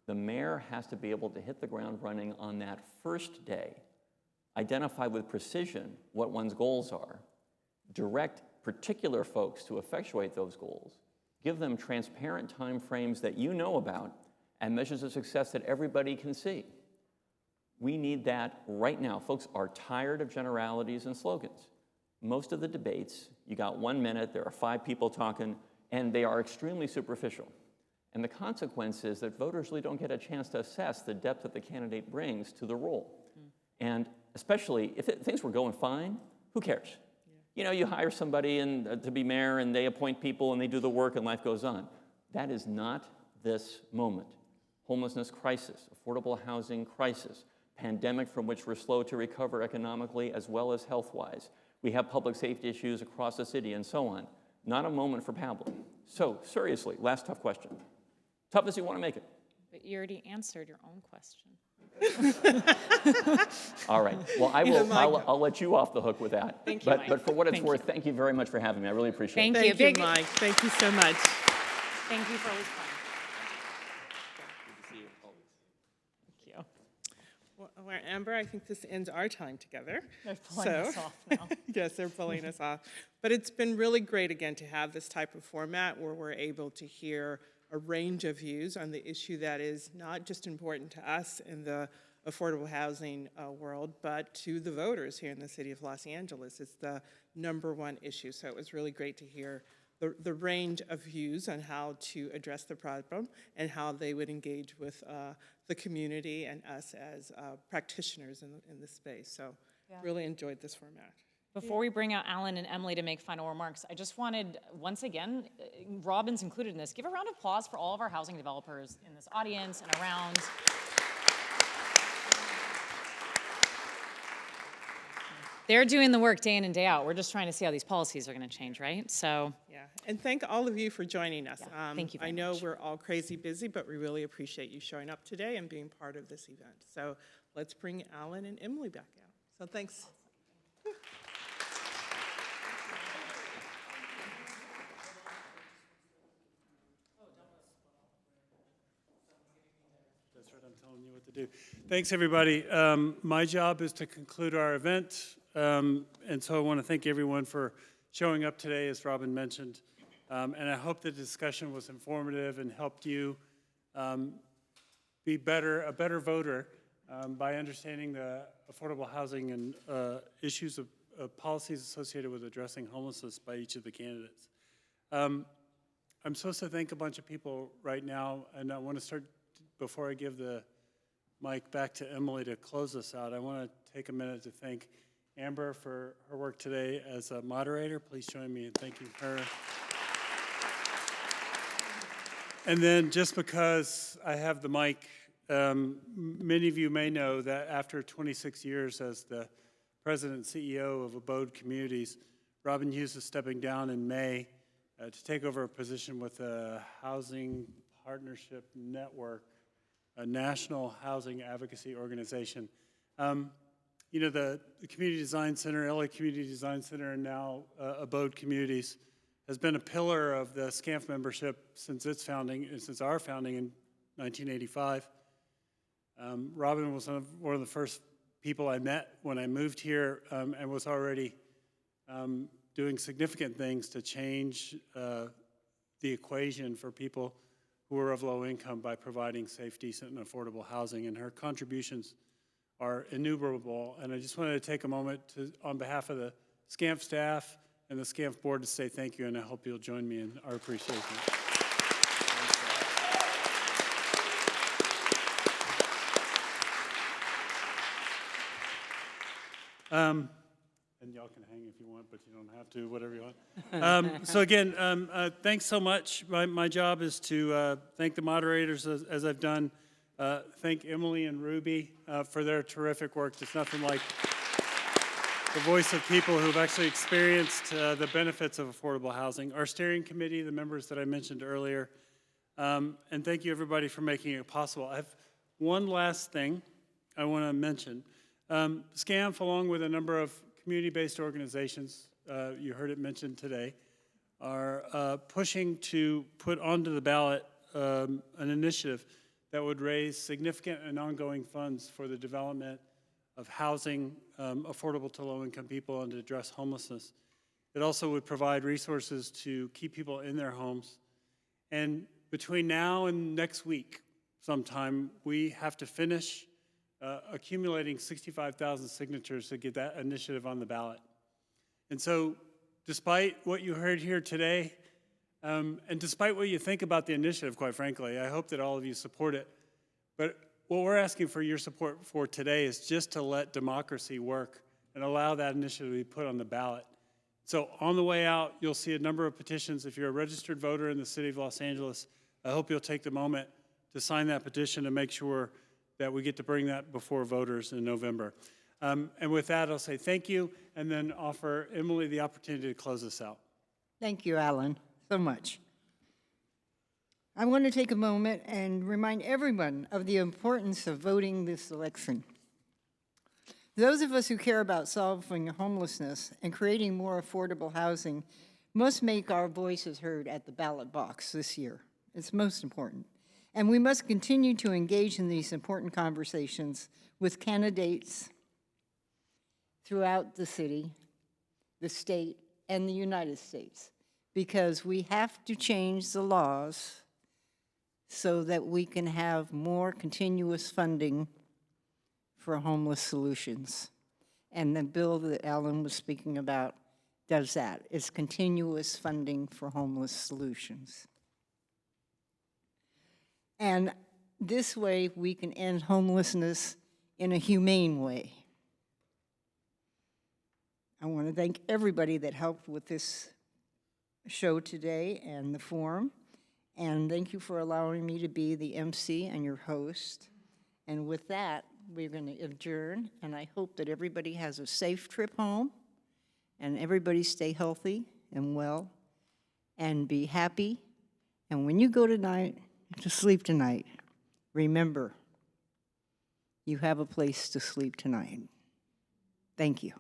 the mayor has to be able to hit the ground running on that first day, identify with precision what one's goals are, direct particular folks to effectuate those goals, give them transparent timeframes that you know about, and measures of success that everybody can see. We need that right now. Folks are tired of generalities and slogans. Most of the debates, you got 1 minute, there are 5 people talking, and they are extremely superficial. And the consequence is that voters really don't get a chance to assess the depth that the candidate brings to the role. And especially if things were going fine, who cares? You know, you hire somebody to be mayor and they appoint people and they do the work and life goes on. That is not this moment. Homelessness crisis, affordable housing crisis, pandemic from which we're slow to recover economically as well as health-wise. We have public safety issues across the city and so on. Not a moment for pabbling. So seriously, last tough question. Tough as you want to make it. But you already answered your own question. All right. Well, I'll let you off the hook with that. Thank you, Mike. But for what it's Thank worth, you. thank you very much for having me. I really appreciate it. Thank you. Thank you, Mike. Thank you so much. Thank you for always coming. Thank you. Well, Amber, I think this ends our time together. They're pulling us off now. Yes, they're pulling us off. But it's been really great, again, to have this type of format where we're able to hear a range of views on the issue that is not just important to us in the affordable housing world, but to the voters here in the city of Los Angeles. It's the #1 issue. So it was really great to hear the range of views on how to address the problem and how they would engage with the community and us as practitioners in the space. So really enjoyed this format. Before we bring out Alan and Emily to make final remarks, I just wanted, once again, Robin's included in this, give a round of applause for all of our housing developers in this audience and around. They're doing the work day in and day out. We're just trying to see how these policies are going to change, right? So, Yeah, and thank all of you for joining us. thank you very I know much. we're all crazy busy, but we really appreciate you showing up today and being part of this event. So let's bring Alan and Emily back out. So thanks. That's right, I'm telling you what to do. Thanks, everybody. My job is to conclude our event, and so I want to thank everyone for showing up today, as Robin mentioned. And I hope the discussion was informative and helped you be a better voter by understanding the affordable housing and issues of policies associated with addressing homelessness by each of the candidates. I'm supposed to thank a bunch of people right now, and I want to start, before I give the mic back to Emily to close us out, I want to take a minute to thank Amber for her work today as a moderator. Please join me in thanking her. And then just because I have the mic, many of you may know that after 26 years as the president and CEO of Abode Communities, Robin Hughes is stepping down in May to take over a position with the Housing Partnership Network, a national housing advocacy organization. You know, the Community Design Center, LA Community Design Center, and now Abode Communities has been a pillar of the SCANPH membership since its founding, since our founding in 1985. Robin was one of the first people I met when I moved here, and was already doing significant things to change the equation for people who are of low income by providing safe, decent, and affordable housing. And her contributions are innumerable. And I just wanted to take a moment to, on behalf of the SCANPH staff and the SCANPH board, to say thank you, and I hope you'll join me in our appreciation. And y'all can hang if you want, but you don't have to, whatever you want. So again, thanks so much. My job is to thank the moderators, as I've done. Thank Emily and Ruby for their terrific work. There's nothing like the voice of people who've actually experienced the benefits of affordable housing. Our steering committee, the members that I mentioned earlier. And thank you, everybody, for making it possible. I have one last thing I want to mention. SCANPH, along with a number of community-based organizations, you heard it mentioned today, are pushing to put onto the ballot an initiative that would raise significant and ongoing funds for the development of housing affordable to low-income people and to address homelessness. It also would provide resources to keep people in their homes. And between now and next week sometime, we have to finish accumulating 65,000 signatures to get that initiative on the ballot. And so, despite what you heard here today, And despite what you think about the initiative, quite frankly, I hope that all of you support it. But what we're asking for your support for today is just to let democracy work and allow that initiative to be put on the ballot. So on the way out, you'll see a number of petitions. If you're a registered voter in the city of Los Angeles, I hope you'll take the moment to sign that petition to make sure that we get to bring that before voters in November. And with that, I'll say thank you, and then offer Emily the opportunity to close us out. Thank you, Alan, so much. I want to take a moment and remind everyone of the importance of voting this election. Those of us who care about solving homelessness and creating more affordable housing must make our voices heard at the ballot box this year. It's most important. And we must continue to engage in these important conversations with candidates throughout the city, the state, and the United States, because we have to change the laws so that we can have more continuous funding for homeless solutions. And the bill that Alan was speaking about does that. It's continuous funding for homeless solutions. And this way we can end homelessness in a humane way. I want to thank everybody that helped with this show today and the forum. And thank you for allowing me to be the MC and your host. And with that, we're going to adjourn, and I hope that everybody has a safe trip home, and everybody stay healthy and well, and be happy. And when you go to sleep tonight, remember, you have a place to sleep tonight. Thank you.